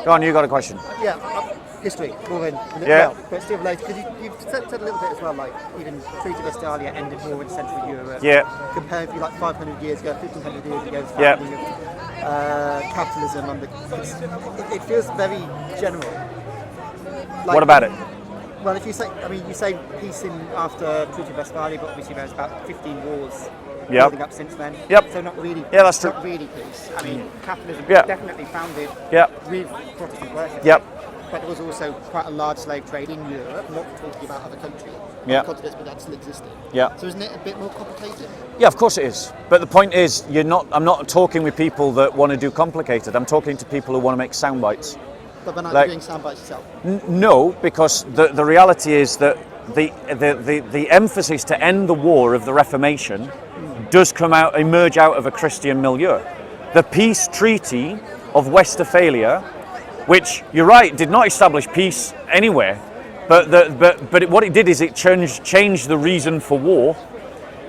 Go on, you got a question. Yeah, history, more in Yeah. well, but still related, because you've said a little bit as well, like even Treaty of Westphalia ended war in Central Europe. Yeah. Compared to like 500 years ago, 1500 years ago, it's Yeah. founding of capitalism, and it feels very general. Like, What about it? Well, if you say, you say peace after Treaty of Westphalia, but obviously there's about 15 wars building up since then. Yep. So not really. Yeah, that's true. Not really peace. I mean, capitalism Yeah. definitely founded with Protestant worship. Yep. But there was also quite a large slave trade in Europe, not talking about other countries. Yeah. Continents, but that still existed. Yeah. So isn't it a bit more complicated? Yeah, of course it is. But the point is, I'm not talking with people that want to do complicated. I'm talking to people who want to make sound bites. But they're not doing sound bites yourself. No, because the reality is that the emphasis to end the war of the Reformation does emerge out of a Christian milieu. The peace treaty of Westphalia, which you're right, did not establish peace anywhere, but what it did is it changed the reason for war,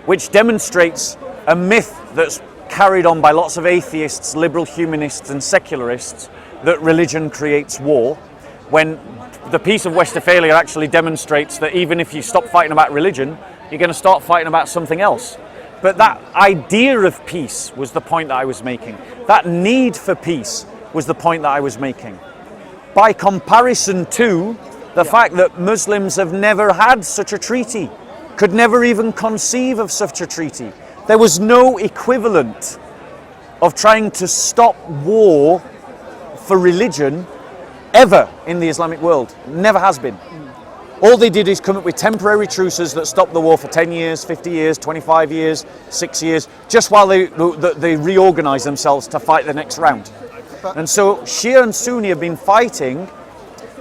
which demonstrates a myth that's carried on by lots of atheists, liberal humanists, and secularists, that religion creates war, when the Peace of Westphalia actually demonstrates that even if you stop fighting about religion, you're going to start fighting about something else. But that idea of peace was the point that I was making. That need for peace was the point that I was making. By comparison to the fact that Muslims have never had such a treaty, could never even conceive of such a treaty. There was no equivalent of trying to stop war for religion ever in the Islamic world. Never has been. All they did is come up with temporary truces that stopped the war for 10 years, 50 years, 25 years, 6 years, just while they reorganise themselves to fight the next round. And so Shia and Sunni have been fighting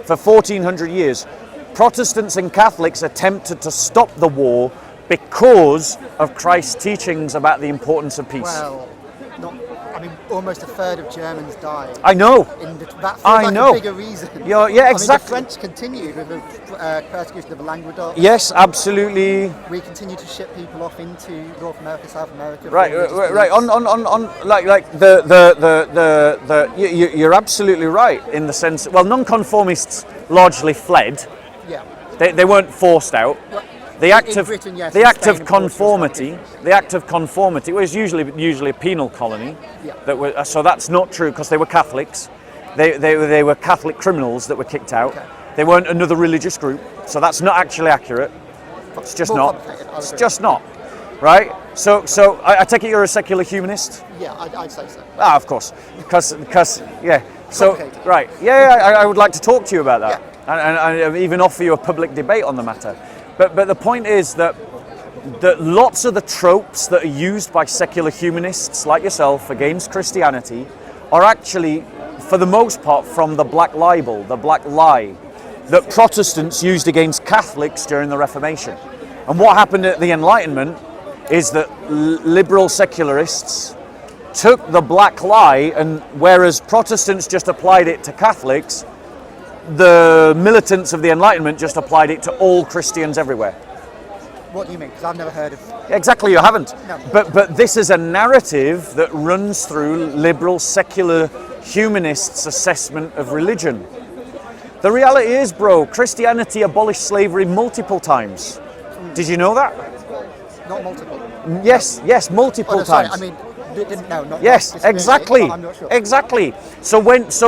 for 1400 years. Protestants and Catholics attempted to stop the war because of Christ's teachings about the importance of peace. Well, almost a third of Germans died. I know. That feels like a bigger reason. Yeah, exactly. The French continued with the persecution of Languedoc. Yes, absolutely. We continue to ship people off into North America, South America. Right. You're absolutely right in the sense. Well, nonconformists largely fled. Yeah. They weren't forced out. Well, The act of conformity. Spain, The act of conformity was usually a penal colony. Yeah. So that's not true because they were Catholics. They were Catholic criminals that were kicked out. Okay. They weren't another religious group. So that's not actually accurate. It's just not. It's just not. Right. So I take it you're a secular humanist. Yeah, I'd say so. Of course. Because yeah. So right. Yeah. I would like to talk to you about that, and even offer you a public debate on the matter. But the point is that lots of the tropes that are used by secular humanists like yourself against Christianity are actually, for the most part, from the black libel, the black lie that Protestants used against Catholics during the Reformation. And what happened at the Enlightenment is that liberal secularists took the black lie, and whereas Protestants just applied it to Catholics, the militants of the Enlightenment just applied it to all Christians everywhere. What do you mean? Because I've never heard of... Exactly, you haven't. No. But this is a narrative that runs through liberal secular humanists' assessment of religion. The reality is, bro, Christianity abolished slavery multiple times. Did you know that? Not multiple. Yes, multiple sorry, times. I mean, not yes, exactly, I'm not sure. Exactly. So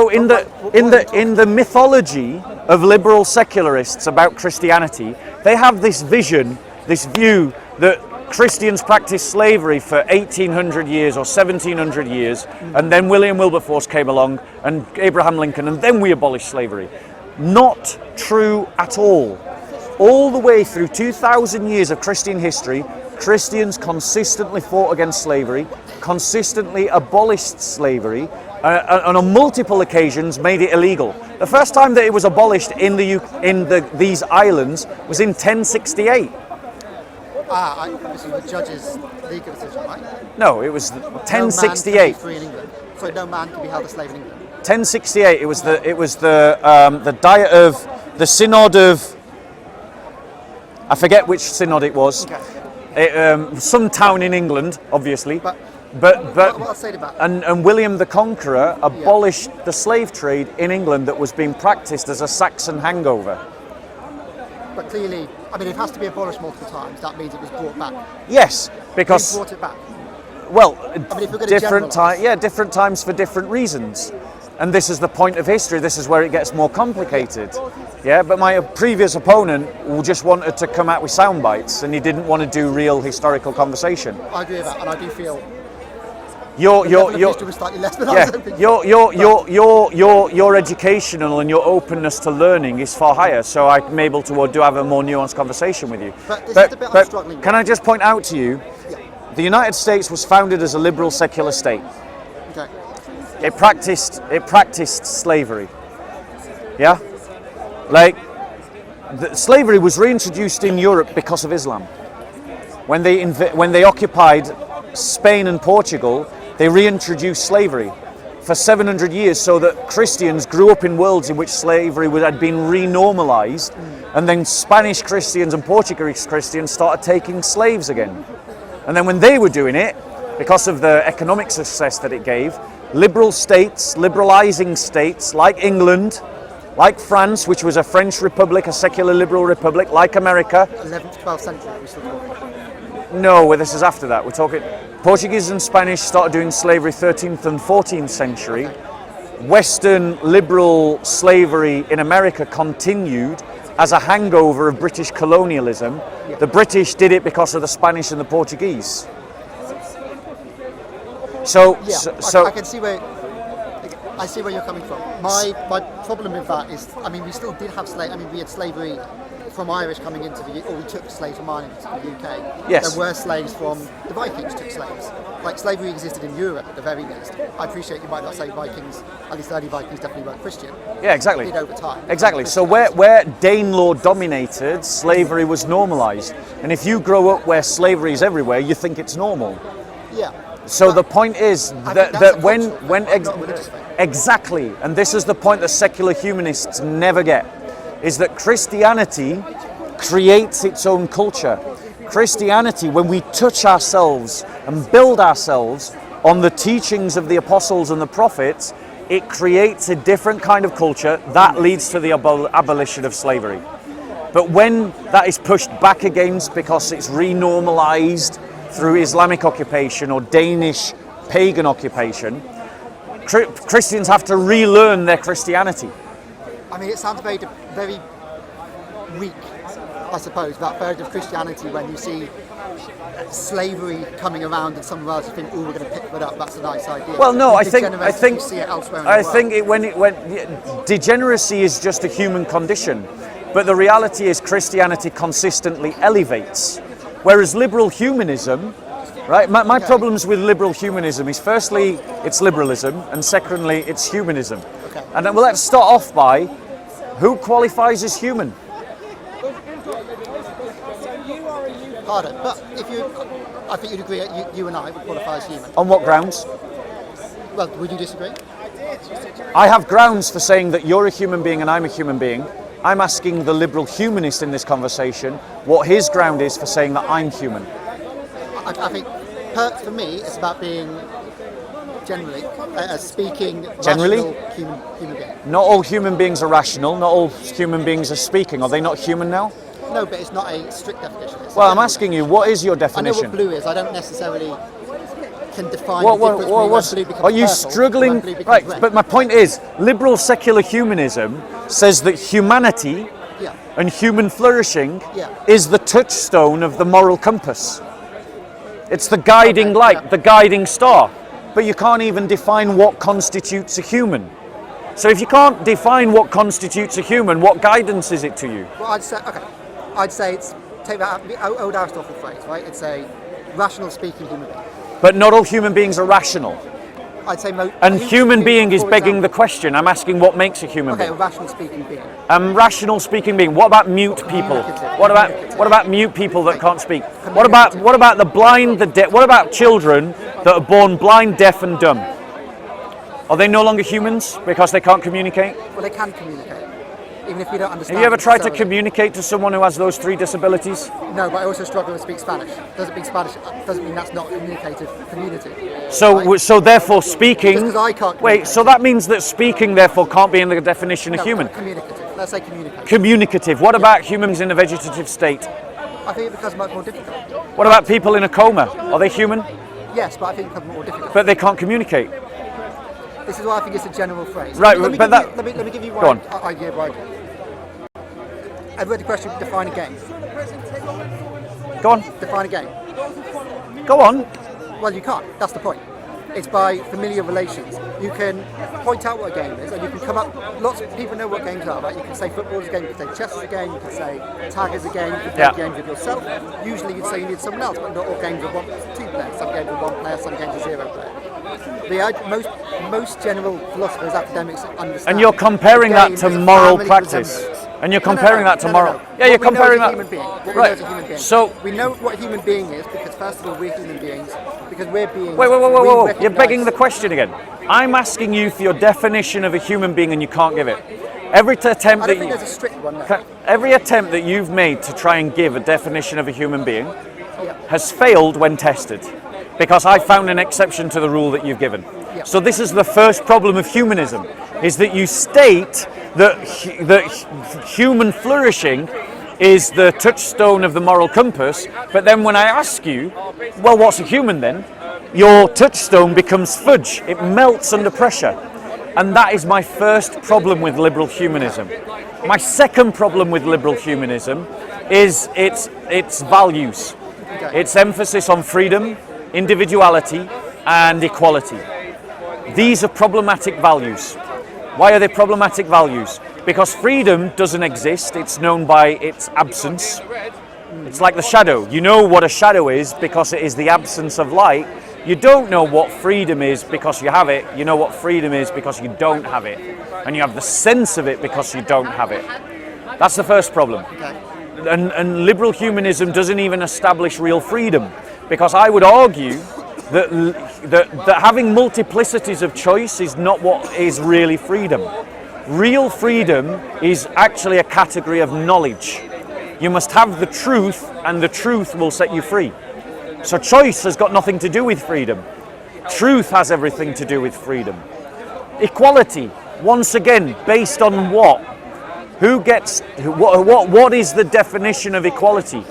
in the mythology of liberal secularists about Christianity, they have this vision, this view that Christians practiced slavery for 1800 years or 1700 years, and then William Wilberforce came along and Abraham Lincoln, and then we abolished slavery. Not true at all. All the way through 2,000 years of Christian history, Christians consistently fought against slavery, consistently abolished slavery, and on multiple occasions made it illegal. The first time that it was abolished in these islands was in 1068. This is the judge's legal decision, right? No, it was 1068. No man can be free in England. So no man can be held a slave in England. 1068. It was the diet of the synod of. I forget which synod it was. Okay. Some town in England, obviously. But But What I'll say about and William the Conqueror abolished the slave trade in England that was being practiced as a Saxon hangover. but clearly, I mean, it has to be abolished multiple times. That means it was brought back. Yes, Who because brought it back? well, I mean, if we're going to different generalise. different times for different reasons. And this is the point of history. This is where it gets more complicated. Yeah, but my previous opponent just wanted to come out with sound bites, and he didn't want to do real historical conversation. I agree with that, and I do feel Your the level of history was slightly less than I was hoping. your educational and your openness to learning is far higher. So I'm able to do have a more nuanced conversation with you. But this is the bit I'm struggling with. Can I just point out to you, the United States was founded as a liberal secular state. Okay. It practiced slavery. Yeah, like slavery was reintroduced in Europe because of Islam. When they occupied Spain and Portugal, they reintroduced slavery for 700 years, so that Christians grew up in worlds in which slavery had been renormalized, and then Spanish Christians and Portuguese Christians started taking slaves again. And then when they were doing it, because of the economic success that it gave, liberal states, liberalizing states like England, like France, which was a French republic, a secular liberal republic, like America. 11th, 12th century, we're still talking. No, well, this is after that. We're talking Portuguese and Spanish started doing slavery 13th and 14th century. Western liberal slavery in America continued as a hangover of British colonialism. The British did it because of the Spanish and the Portuguese. So, Yeah, so I can see where I see where you're coming from. My problem with that is, I mean, we still did have slavery. I mean, we had slavery from Irish coming into the, or we took slaves from Ireland into the UK. Yes. There were slaves from the Vikings took slaves. Like slavery existed in Europe at the very least. I appreciate you might not say Vikings, at least early Vikings definitely weren't Christian. yeah, exactly. They did over time. Exactly. So where Danelaw dominated, slavery was normalized. And if you grow up where slavery is everywhere, you think it's normal. Yeah. So But the point is I think that that's a when cultural thing, not a religious thing. exactly, and this is the point that secular humanists never get, is that Christianity creates its own culture. Christianity, when we touch ourselves and build ourselves on the teachings of the apostles and the prophets, it creates a different kind of culture that leads to the abolition of slavery. But when that is pushed back against because it's renormalized through Islamic occupation or Danish pagan occupation, Christians have to relearn their Christianity. I mean, it sounds very weak, I suppose, that version of Christianity when you see slavery coming around and somewhere else you think, oh, we're going to pick that up, that's a nice idea. Well, no, I The think degeneracy, you see it elsewhere in the world. think when degeneracy is just a human condition, but the reality is Christianity consistently elevates, whereas liberal humanism, right? My problems with liberal humanism is firstly it's liberalism, and secondly it's humanism. Okay. And then, well, let's start off by who qualifies as human. Harder, but if you, I think you'd agree, you and I would qualify as human. On what grounds? Well, would you disagree? I have grounds for saying that you're a human being and I'm a human being. I'm asking the liberal humanist in this conversation what his ground is for saying that I'm human. I think, for me, it's about being generally a speaking, Generally? rational human being. Not all human beings are rational, not all human beings are speaking. Are they not human now? No, but it's not a strict definition. It's a Well, I'm general asking you, what is your I know definition? what blue is. I don't necessarily can define What- the what- difference what- between what's- when blue becomes are you purple struggling? and when blue becomes Right, red. but my point is, liberal secular humanism says that humanity Yeah. and human flourishing Yeah. is the touchstone of the moral compass. It's the guiding Okay, light, yeah. the guiding star. But you can't even define what constitutes a human. So if you can't define what constitutes a human, what guidance is it to you? Well, I'd say it's, take that out, the old Aristotle phrase, right? It's a rational speaking human being. But not all human beings are rational. I'd say And human being is begging the question. I'm asking what makes a human Okay, a being. rational speaking being. Rational speaking being. What about mute people? Communicative. What about mute people that can't speak? What about the blind, the deaf? What about children that are born blind, deaf, and dumb? Are they no longer humans because they can't communicate? Well, they can communicate. even if we don't understand. Have you ever tried to necessarily. communicate to someone who has those 3 disabilities? No, but I also struggle to speak Spanish. Doesn't mean that's not a communicative community. So, right? so therefore speaking... Just 'cause I can't Wait, so that means that speaking therefore can't be in the definition of No, human? communicative. Let's say communicative. Communicative. What about humans in a vegetative state? I think it becomes much more difficult. What about people in a coma? Are they human? Yes, but I think it becomes more difficult. But they can't communicate. This is why I think it's a general phrase. Right, let me but give you, let me give you Go one on. idea of idea. I've read the question, define a game. Go on. Define a game. Go on. Well, you can't. That's the point. It's by familiar relations. You can point out what a game is, and you can come up. Lots of people know what games are, right? You can say football is a game, you can say chess is a game, you can say tag is a game, you can play games with yourself. Usually you'd say you need someone else, but not all games are 2 players. Some games are 1 player, some games are 0 player. Most general philosophers, academics understand. And you're comparing a that game to is a moral family practice. resemblance. And you're comparing that to moral. Yeah, What you're we know comparing as a that. human being. What we know Right. as a human being. So we know what a human being is because first of all we're human beings because we're beings. wait. we You're recognise- begging the question again. I'm asking you for your definition of a human being, and you can't give it. Every attempt I don't that think you, there's a strict one. No. every attempt that you've made to try and give a definition of a human being Yeah. has failed when tested, because I found an exception to the rule that you've given. Yeah. So this is the first problem of humanism, is that you state that human flourishing is the touchstone of the moral compass, but then when I ask you, well, what's a human then? Your touchstone becomes fudge. It melts under pressure. And that is my first problem with liberal humanism. My second problem with liberal humanism is its values. Okay. Its emphasis on freedom, individuality, and equality. These are problematic values. Why are they problematic values? Because freedom doesn't exist, it's known by its absence. It's like the shadow. You know what a shadow is because it is the absence of light. You don't know what freedom is because you have it. You know what freedom is because you don't have it. And you have the sense of it because you don't have it. That's the first problem. Okay. And liberal humanism doesn't even establish real freedom, because I would argue that having multiplicities of choice is not what is really freedom. Real freedom is actually a category of knowledge. You must have the truth, and the truth will set you free. So choice has got nothing to do with freedom. Truth has everything to do with freedom. Equality, once again, based on what? Who gets, what is the definition of equality?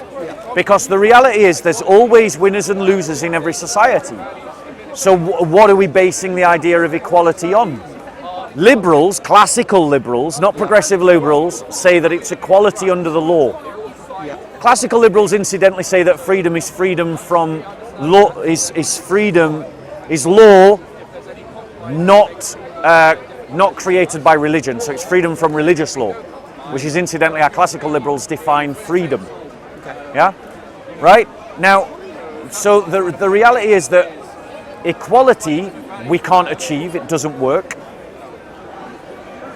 Because the reality is there's always winners and losers in every society. So what are we basing the idea of equality on? Liberals, classical liberals, not progressive liberals, say that it's equality under the law. Classical liberals incidentally say that freedom is freedom from law, is law not created by religion, so it's freedom from religious law, which is incidentally how classical liberals define freedom. Yeah? Right? Now, so the reality is that equality we can't achieve, it doesn't work.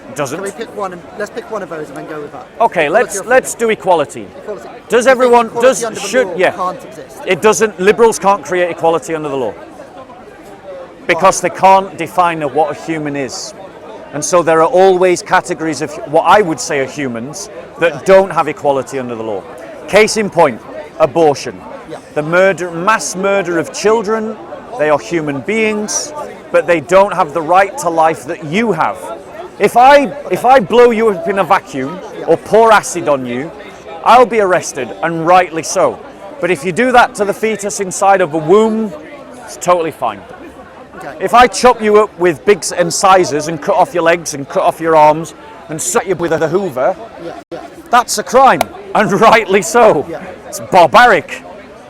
It doesn't. Can we pick one? Let's pick one of those and then go with that. Okay, Equality or let's do equality. Equality. Does You think everyone equality under the law can't exist? It doesn't. Liberals can't create equality under the law because they can't define what a human is, and so there are always categories of what I would say are humans that don't have equality under the law. Case in point, abortion, Yeah. the mass murder of children. They are human beings, but they don't have the right to life that you have. If I blow you up in a vacuum or pour acid on you, I'll be arrested, and rightly so. But if you do that to the fetus inside of a womb, it's totally fine. Okay. If I chop you up with big incisors and cut off your legs and cut off your arms and set you with a hoover, that's a crime, and rightly so. Yeah. It's barbaric.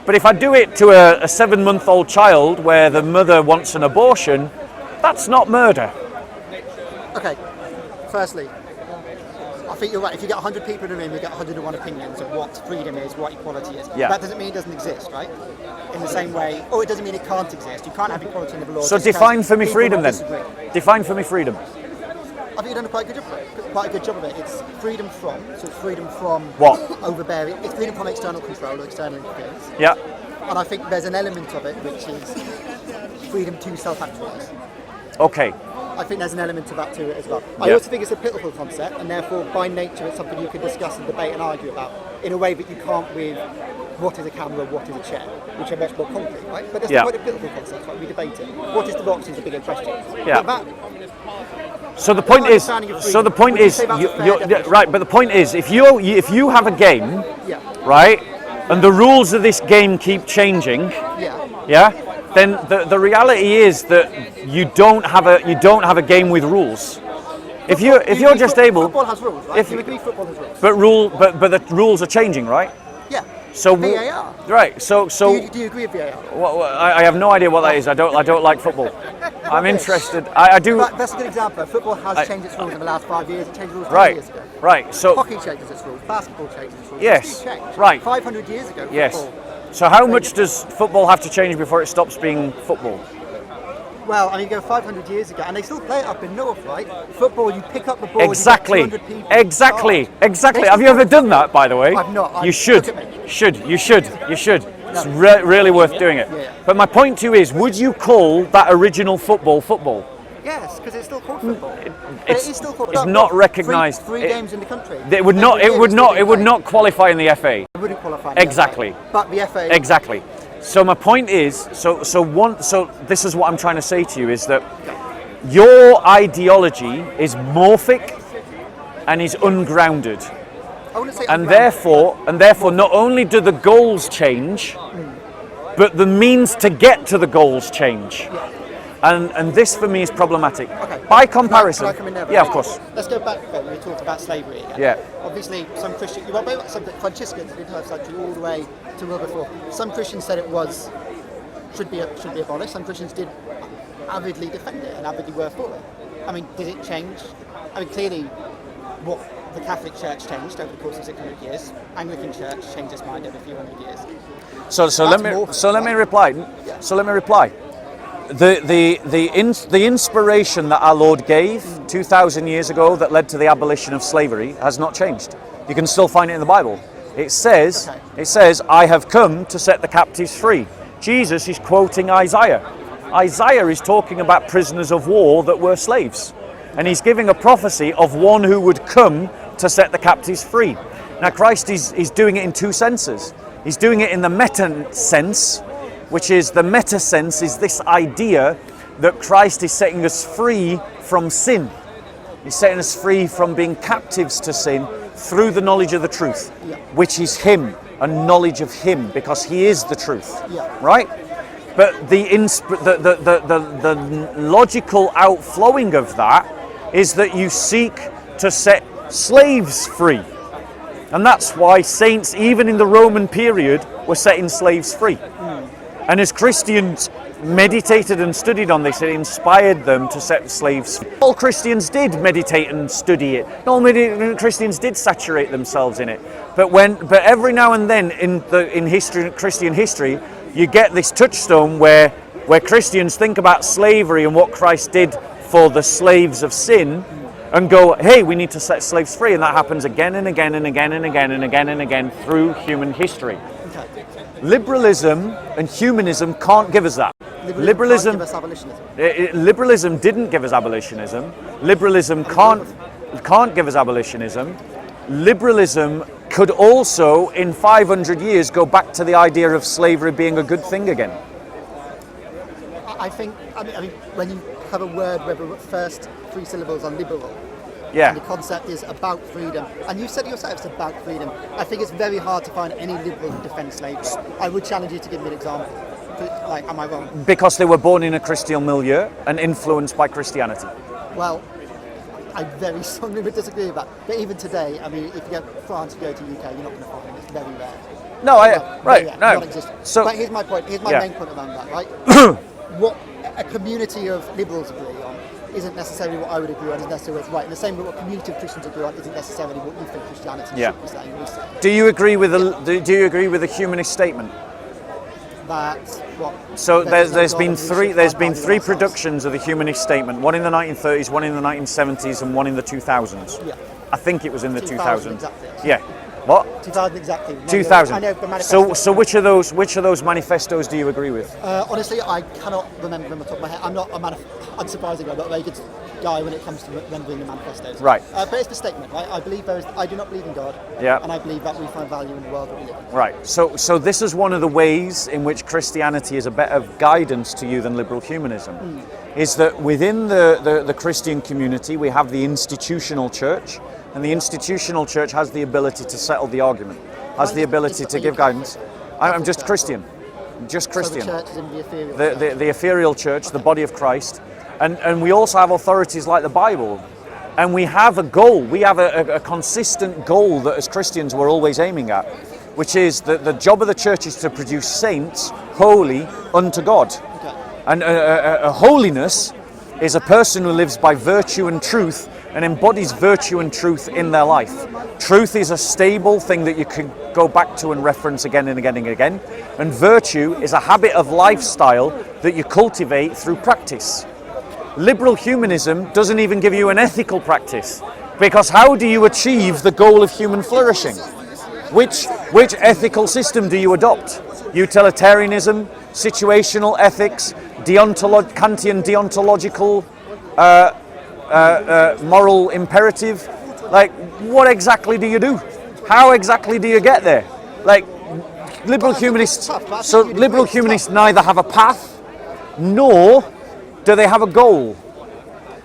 But if I do it to a 7-month-old child where the mother wants an abortion, that's not murder. Okay. Firstly, I think you're right. If you get 100 people in a room, you get 101 opinions of what freedom is, what equality is. Yeah. That doesn't mean it doesn't exist, right? In the same way, or it doesn't mean it can't exist. You can't have equality under the law. So just define because for me people freedom will then. disagree. Define for me freedom. I think you've done quite a good job of it. It's freedom from. So it's freedom from What? overbearing. It's freedom from external control or external interference. Yeah. And I think there's an element of it which is freedom to self-actualize. Okay. I think there's an element of that to it as well. I Yeah. also think it's a political concept, and therefore, by nature, it's something you can discuss and debate and argue about in a way that you can't with what is a camera, what is a chair, which are much more concrete, right? But there's Yeah. quite a political concept, right? We debate it. What is democracy is a bigger question. Yeah. But So the point is, Would you say that's a fair definition? right. But the point is, if you have a game, yeah, right, and the rules of this game keep changing, yeah. yeah, then the reality is that you don't have a game with rules. If you're just able, Football has rules, right? if- You agree football has rules? but the rules are changing, right? Yeah. So VAR. right. So Do you agree with VAR? I have no idea what that is. I don't like football. I'm interested. I do. But that's a good example. Football has changed its rules in the last 5 years. It changed rules 10 Right. years ago. Right. So Hockey changes its rules. Basketball changes its rules. Yes, It's changed. right. 500 years ago, yes. football. So how much does football have to change before it stops being football? Well, I mean, go 500 years ago, and they still play it up in north, right? Football, you pick up the ball, Exactly. you get 200 people. Exactly. Oh. Exactly. They Have you still- ever done that, by the way? I've not. You Look should. at me. You should. It's No. really worth doing it. Yeah. But my point to you is, would you call that original football? Yes, because it's still called football. But it's- it is still called it's football. not recognised. Three It- games in the country. It would not. It would not. It would not qualify in the FA. It wouldn't qualify. in the Exactly. FA. But the FA. Exactly. So my point is, so this is what I'm trying to say to you is that your ideology is morphic and is ungrounded, I wouldn't say and ungrounded. therefore, not only do the goals change, but the means to get to the goals change, and this for me is problematic. Okay. By comparison, Can I come in there? yeah, of course, Let's go back when we talked about slavery again. Yeah. Obviously, some Christian, you remember some Franciscans in the 12th century all the way to Wilberforce. Some Christians said it should be abolished. Some Christians did avidly defend it and avidly were for it. I mean, did it change? I mean, clearly, what the Catholic Church changed over the course of 600 years. Anglican Church changed its mind every few hundred years. So let me reply. So let me reply. The inspiration that our Lord gave 2,000 years ago that led to the abolition of slavery has not changed. You can still find it in the Bible. It says, "I have come to set the captives free." Jesus is quoting Isaiah. Isaiah is talking about prisoners of war that were slaves, and he's giving a prophecy of one who would come to set the captives free. Now, Christ is doing it in two senses. He's doing it in the meta sense, which is the meta sense is this idea that Christ is setting us free from sin. He's setting us free from being captives to sin through the knowledge of the truth, which is Him, a knowledge of Him, because He is the truth, right? But the logical outflowing of that is that you seek to set slaves free. And that's why saints, even in the Roman period, were setting slaves free. And as Christians meditated and studied on this, it inspired them to set slaves free. All Christians did meditate and study it. All Christians did saturate themselves in it. But every now and then in Christian history, you get this touchstone where Christians think about slavery and what Christ did for the slaves of sin, and go, hey, we need to set slaves free, and that happens again and again and again and again and again and again through human history. Liberalism and humanism can't give us that. Liberalism can't give us abolitionism. Liberalism didn't give us abolitionism. Liberalism can't give us abolitionism. Liberalism could also, in 500 years, go back to the idea of slavery being a good thing again. I mean, when you have a word where the first three syllables are liberal, Yeah. and the concept is about freedom, and you said it yourself, it's about freedom. I think it's very hard to find any liberal who defends slavery. I would challenge you to give me an example. Like, am I wrong? Because they were born in a Christian milieu and influenced by Christianity. Well, I very strongly would disagree with that. But even today, I mean, if you go to France, you go to UK, you're not going to find it. It's very rare. No, Rare, no. non-existent. So, but here's my point. Here's my Yeah. main point around that, right? What a community of liberals agree on isn't necessarily what I would agree on, isn't necessarily what's right. And the same with what community of Christians agree on isn't necessarily what you think Christianity should be saying. do you agree with the humanist statement? That what? So there's no been God, three we there's should been find three ourselves. productions of the humanist statement. One in the 1930s, one in the 1970s, and one in the 2000s. Yeah. I think it was in the 2000 2000s. exactly. Yeah. What? 2000 exactly. No, 2000. I know the manifesto. So which of those manifestos do you agree with? Honestly, I cannot remember them off the top of my head. I'm not unsurprisingly, I'm not a very good guy when it comes to rendering the manifestos. Right. But it's the statement, right? I do not believe in God. Yeah. And I believe that we find value in the world that we live in. Right. So this is one of the ways in which Christianity is a better guidance to you than liberal humanism. Is that within the Christian community we have the institutional church, and the institutional church has the ability to settle the argument, has the ability to give guidance. I'm just Christian. Just Christian. So the church is in the ethereal. The ethereal church, the body of Christ. And we also have authorities like the Bible. And we have a goal. We have a consistent goal that as Christians we're always aiming at, which is that the job of the church is to produce saints holy unto God. Okay. And a holiness is a person who lives by virtue and truth and embodies virtue and truth in their life. Truth is a stable thing that you can go back to and reference again and again and again. And virtue is a habit of lifestyle that you cultivate through practice. Liberal humanism doesn't even give you an ethical practice, because how do you achieve the goal of human flourishing? Which ethical system do you adopt? Utilitarianism, situational ethics, Kantian deontological moral imperative? Like, what exactly do you do? How exactly do you get there? Like, liberal humanists neither have a path nor do they have a goal.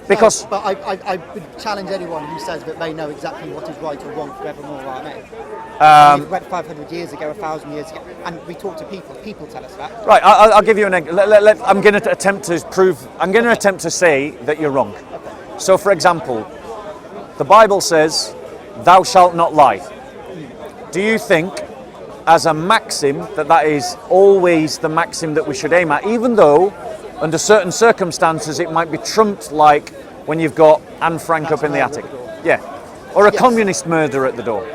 Because but I would challenge anyone who says that they know exactly what is right or wrong forevermore, are they? We went 500 years ago, 1,000 years ago, and we talk to people. People tell us that. Right, I'll give you an. I'm going to attempt to prove. I'm going to attempt to say that you're wrong. Okay. So, for example, the Bible says, "Thou shalt not lie." Do you think, as a maxim, that is always the maxim that we should aim at, even though, under certain circumstances, it might be trumped, like when you've got Anne Frank up in the attic, or a communist murder at the door,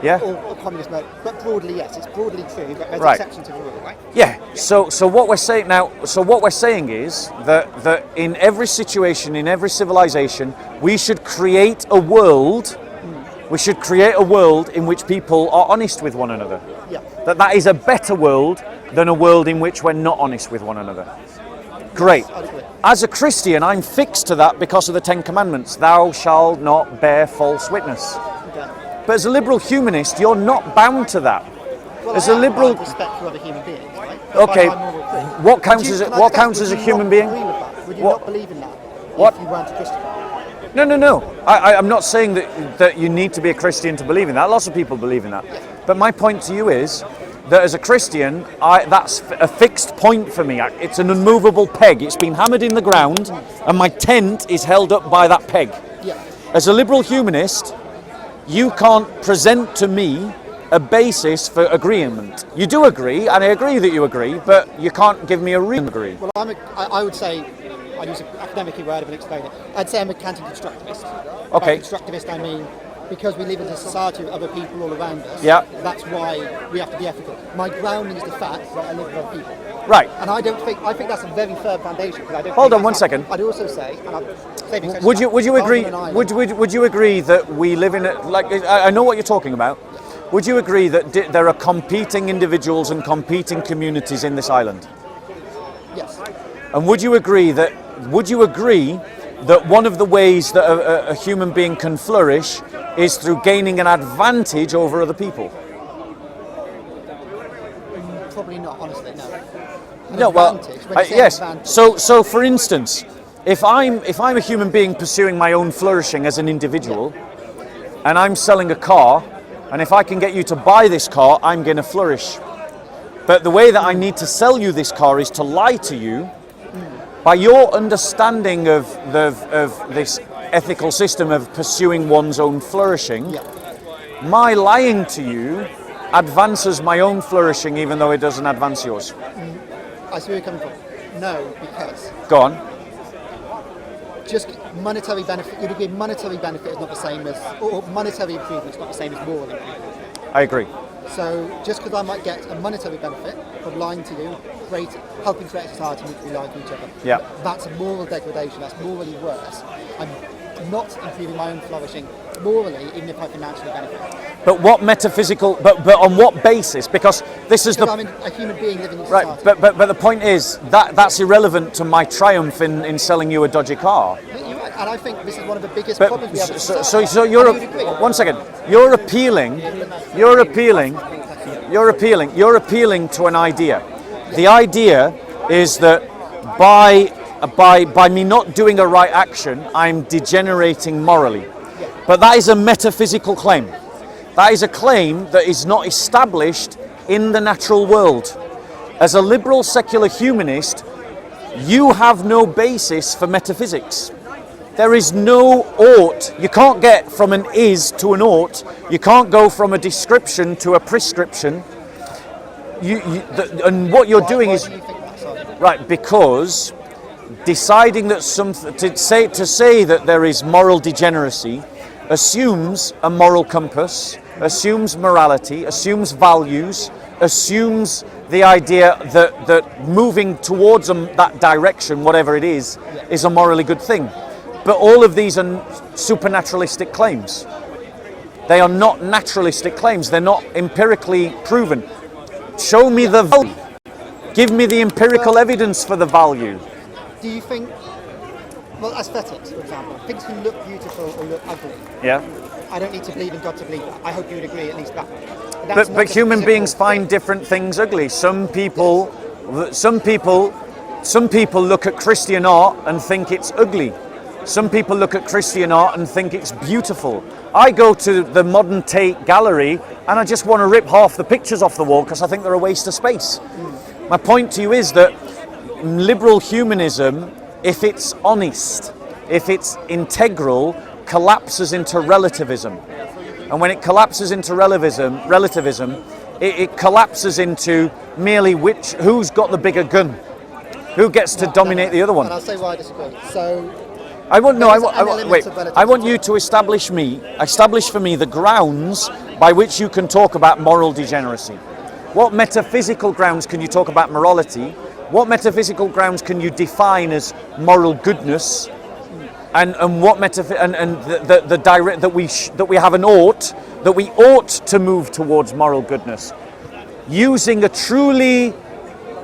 or communist murder. But broadly, yes, it's broadly true. But there's exceptions to the rule, right? Yeah. So what we're saying now, what we're saying is that in every situation, in every civilization, we should create a world. We should create a world in which people are honest with one another. Yeah. That is a better world than a world in which we're not honest with one another. Great. As a Christian, I'm fixed to that because of the Ten Commandments. Thou shalt not bear false witness. Okay. But as a liberal humanist, you're not bound to that. Well, As a liberal, respect for other human beings, right? okay, what counts as a human being? Would you not believe in that What? if you weren't a Christian? No. I'm not saying that you need to be a Christian to believe in that. Lots of people believe in that. But my point to you is that as a Christian, that's a fixed point for me. It's an unmovable peg. It's been hammered in the ground, and my tent is held up by that peg. Yeah. As a liberal humanist, you can't present to me a basis for agreement. You do agree, and I agree that you agree, but you can't give me a reason to agree. Well, I would say, I'd use an academic word and explain it. I'd say I'm a Kantian-constructivist. Okay. By constructivist, I mean, because we live in a society with other people all around us, that's why we have to be ethical. My grounding is the fact that I live with other people. Right. And I think that's a very firm foundation. Hold on one second. I'd also say, and I'll say because would you agree? Would you agree that we live in I know what you're talking about. Would you agree that there are competing individuals and competing communities in this island? Yes. And would you agree that one of the ways that a human being can flourish is through gaining an advantage over other people? Probably not, honestly, no. No, well, yes. So for instance, if I'm a human being pursuing my own flourishing as an individual, and I'm selling a car, and if I can get you to buy this car, I'm going to flourish. But the way that I need to sell you this car is to lie to you. By your understanding of this ethical system of pursuing one's own flourishing, my lying to you advances my own flourishing even though it doesn't advance yours. I see where you're coming from. No, because... Go on. Just monetary benefit, you'd agree monetary benefit is not the same as, or monetary improvement is not the same as moral improvement. I agree. So just because I might get a monetary benefit from lying to you, helping create a society in which we lie to each other, that's a moral degradation, that's morally worse. I'm not improving my own flourishing morally, even if I financially benefit. But what metaphysical, but on what basis? Because this is I'm a human being living in society. Right, but the point is that's irrelevant to my triumph in selling you a dodgy car. You're right. And I think this is one of the biggest problems we have. So you're one second. You're appealing to an idea. The idea is that by me not doing a right action, I'm degenerating morally. But that is a metaphysical claim. That is a claim that is not established in the natural world. As a liberal secular humanist, you have no basis for metaphysics. There is no ought. You can't get from an is to an ought. You can't go from a description to a prescription. And what you're doing is right, because deciding that to say that there is moral degeneracy assumes a moral compass, assumes morality, assumes values, assumes the idea that moving towards that direction, whatever it is a morally good thing. But all of these are supernaturalistic claims. They are not naturalistic claims. They're not empirically proven. Show me the value. Give me the empirical evidence for the value. Do you think, well, aesthetics, for example, things can look beautiful or look ugly. Yeah. I don't need to believe in God to believe that. I hope you would agree at least that. But human beings find different things ugly. Some people look at Christian art and think it's ugly. Some people look at Christian art and think it's beautiful. I go to the modern Tate gallery and I just want to rip half the pictures off the wall because I think they're a waste of space. My point to you is that liberal humanism, if it's honest, if it's integral, collapses into relativism. And when it collapses into relativism, it collapses into merely who's got the bigger gun, who gets to dominate the other one. And I'll say why I disagree. So I want you to establish for me the grounds by which you can talk about moral degeneracy. What metaphysical grounds can you talk about morality? What metaphysical grounds can you define as moral goodness? And what the direct that we have an ought, that we ought to move towards moral goodness, using a truly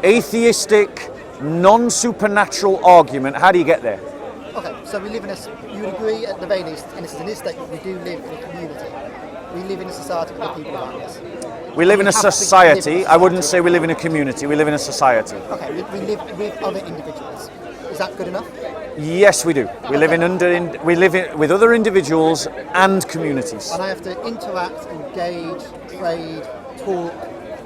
atheistic, non-supernatural argument. How do you get there? Okay, so we live in you would agree at the very least, and this is in this statement, we do live in a community. We live in a society with the people around us. We live in a society. I wouldn't say we live in a community. We live in a society. Okay, we live with other individuals. Is that good enough? Yes, we do. We live with other individuals and communities. And I have to interact, engage, trade, talk,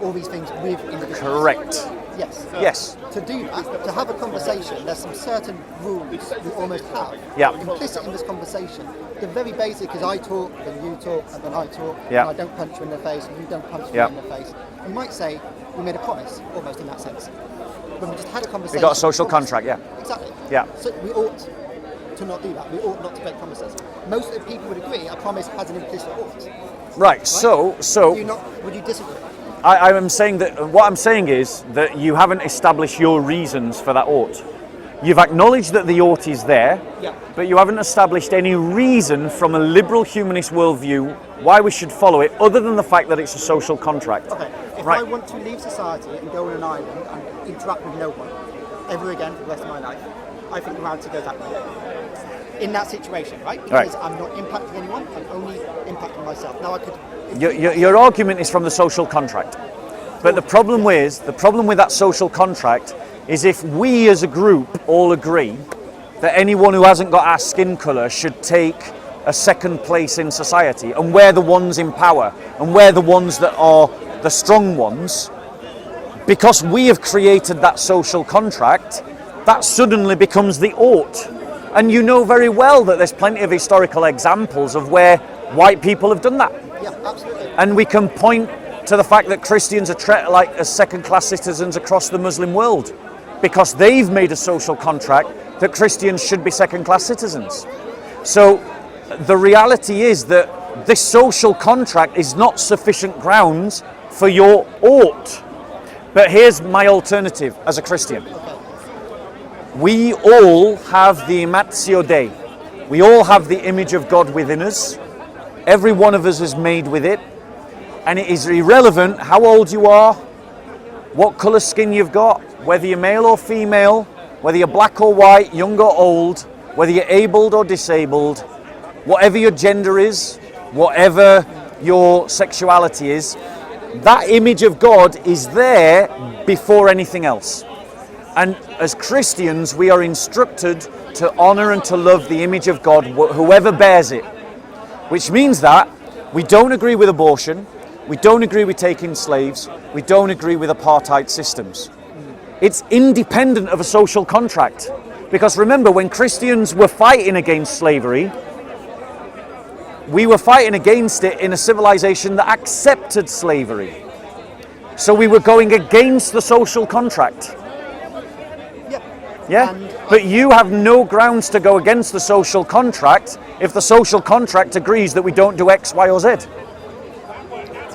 all these things with individuals. Correct. Yes. Yes. To do that, to have a conversation, there's some certain rules we almost have. Yeah. Implicit in this conversation. The very basic is I talk, then you talk, and then I talk. Yeah. And I don't punch you in the face, and you don't punch me in the face. You might say we made a promise, almost in that sense. When we just had a conversation. We got a social contract, yeah. Exactly. Yeah. So we ought to not do that. We ought not to break promises. Most of the people would agree a promise has an implicit ought. Right. So. Would you disagree? I am saying that what I'm saying is that you haven't established your reasons for that ought. You've acknowledged that the ought is there, but you haven't established any reason from a liberal humanist worldview why we should follow it, other than the fact that it's a social contract. Okay. If I want to leave society and go on an island and interact with no one ever again for the rest of my life, I think morality goes that way. In that situation, right? Because I'm not impacting anyone, I'm only impacting myself. Now I could. Your argument is from the social contract, but the problem with that social contract is if we as a group all agree that anyone who hasn't got our skin colour should take a second place in society, and we're the ones in power, and we're the ones that are the strong ones, because we have created that social contract, that suddenly becomes the ought. And you know very well that there's plenty of historical examples of where white people have done that. Yeah, absolutely. And we can point to the fact that Christians are treated like as second-class citizens across the Muslim world, because they've made a social contract that Christians should be second-class citizens. So the reality is that this social contract is not sufficient grounds for your ought. But here's my alternative as a Christian. We all have the imatio Dei. We all have the image of God within us. Every one of us is made with it. And it is irrelevant how old you are, what colour skin you've got, whether you're male or female, whether you're black or white, young or old. whether you're abled or disabled, whatever your gender is, whatever your sexuality is, that image of God is there before anything else. And as Christians, we are instructed to honor and to love the image of God, whoever bears it. Which means that we don't agree with abortion, we don't agree with taking slaves, we don't agree with apartheid systems. It's independent of a social contract. Because remember, when Christians were fighting against slavery, we were fighting against it in a civilization that accepted slavery. So we were going against the social contract. Yeah? But you have no grounds to go against the social contract if the social contract agrees that we don't do X, Y, or Z.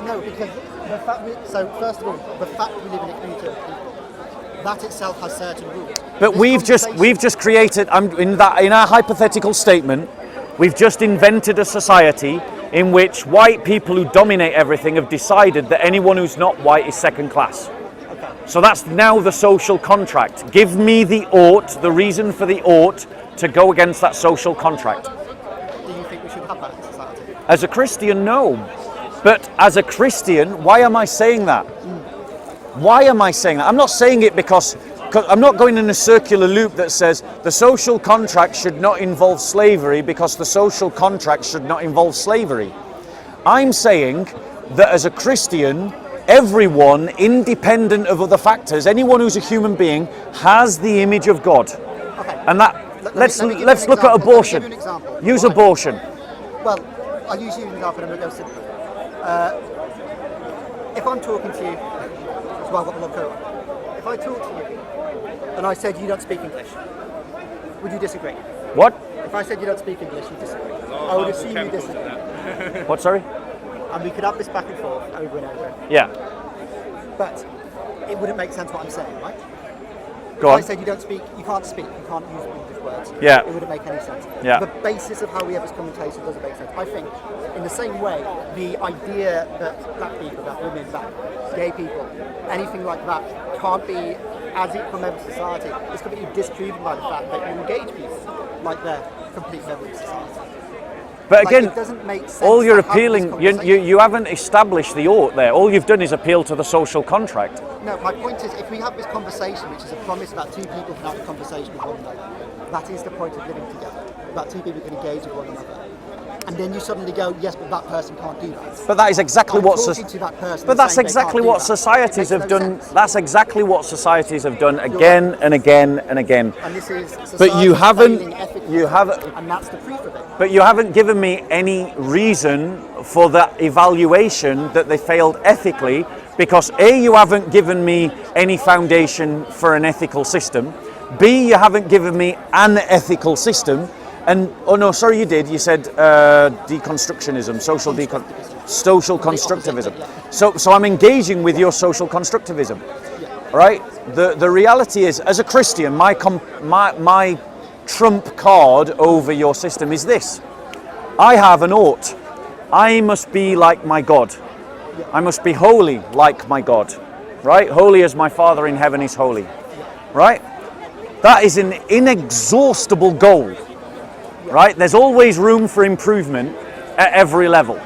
No, because the fact so first of all, the fact we live in a community of people, that itself has certain rules. But we've just created, in our hypothetical statement, we've just invented a society in which white people who dominate everything have decided that anyone who's not white is second class. Okay. So that's now the social contract. Give me the ought, the reason for the ought to go against that social contract. Do you think we should have that in society? As a Christian, no. But as a Christian, why am I saying that? Why am I saying that? I'm not saying it because I'm not going in a circular loop that says the social contract should not involve slavery because the social contract should not involve slavery. I'm saying that as a Christian, everyone, independent of other factors, anyone who's a human being, has the image of God. Okay. And that let's look at abortion. Use abortion. Well, I'll use you as an example and I'm going to go simple. If I'm talking to you, well, I've got the log coat on. If I talk to you and I said you don't speak English, would you disagree? What? If I said you don't speak English, you disagree. I would assume you disagree. What, sorry? And we could have this back and forth over and over. Yeah. But it wouldn't make sense what I'm saying, right? Go if on. I said you can't speak, you can't use English words. Yeah. It wouldn't make any sense. Yeah. The basis of how we have this conversation doesn't make sense. I think, in the same way, the idea that black people, that women, that gay people, anything like that can't be as equal members of society, it's completely disproven by the fact that you engage people like they're complete members of society. But Like, again, it doesn't make sense all you're to have this appealing, conversation. you haven't established the ought there. All you've done is appeal to the social contract. No, my point is, if we have this conversation, which is a promise that two people can have a conversation with one another, that is the point of living together, that two people can engage with one another. And then you suddenly go, yes, but that person can't do that. But that is exactly I'm what. talking to that person But and that's saying they exactly can't do what that. societies It makes have no done. sense. That's exactly what societies have done again and again and again. And this is But you haven't. failing ethically, You haven't. and that's the proof of it. But you haven't given me any reason for that evaluation that they failed ethically, because A, you haven't given me any foundation for an ethical system. B, you haven't given me an ethical system. And, oh no, sorry, you did. You said deconstructionism, social constructivism. So I'm engaging with your social constructivism, right? The reality is, as a Christian, my trump card over your system is this: I have an ought. I must be like my God. I must be holy like my God, right? Holy as my Father in heaven is holy, right? That is an inexhaustible goal. Right? There's always room for improvement at every level,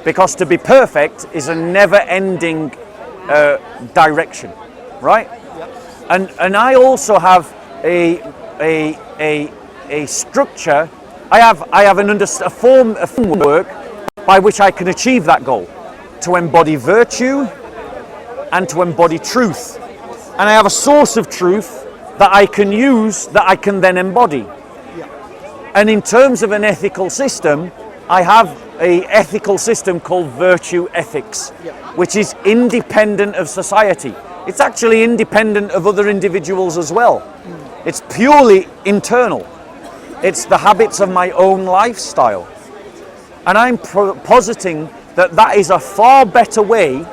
because to be perfect is a never-ending direction, right? And I also have a structure. I have a framework by which I can achieve that goal, to embody virtue and to embody truth. And I have a source of truth that I can use, that I can then embody. And in terms of an ethical system, I have an ethical system called virtue ethics, which is independent of society. It's actually independent of other individuals as well. It's purely internal. It's the habits of my own lifestyle. And I'm positing that that is a far better way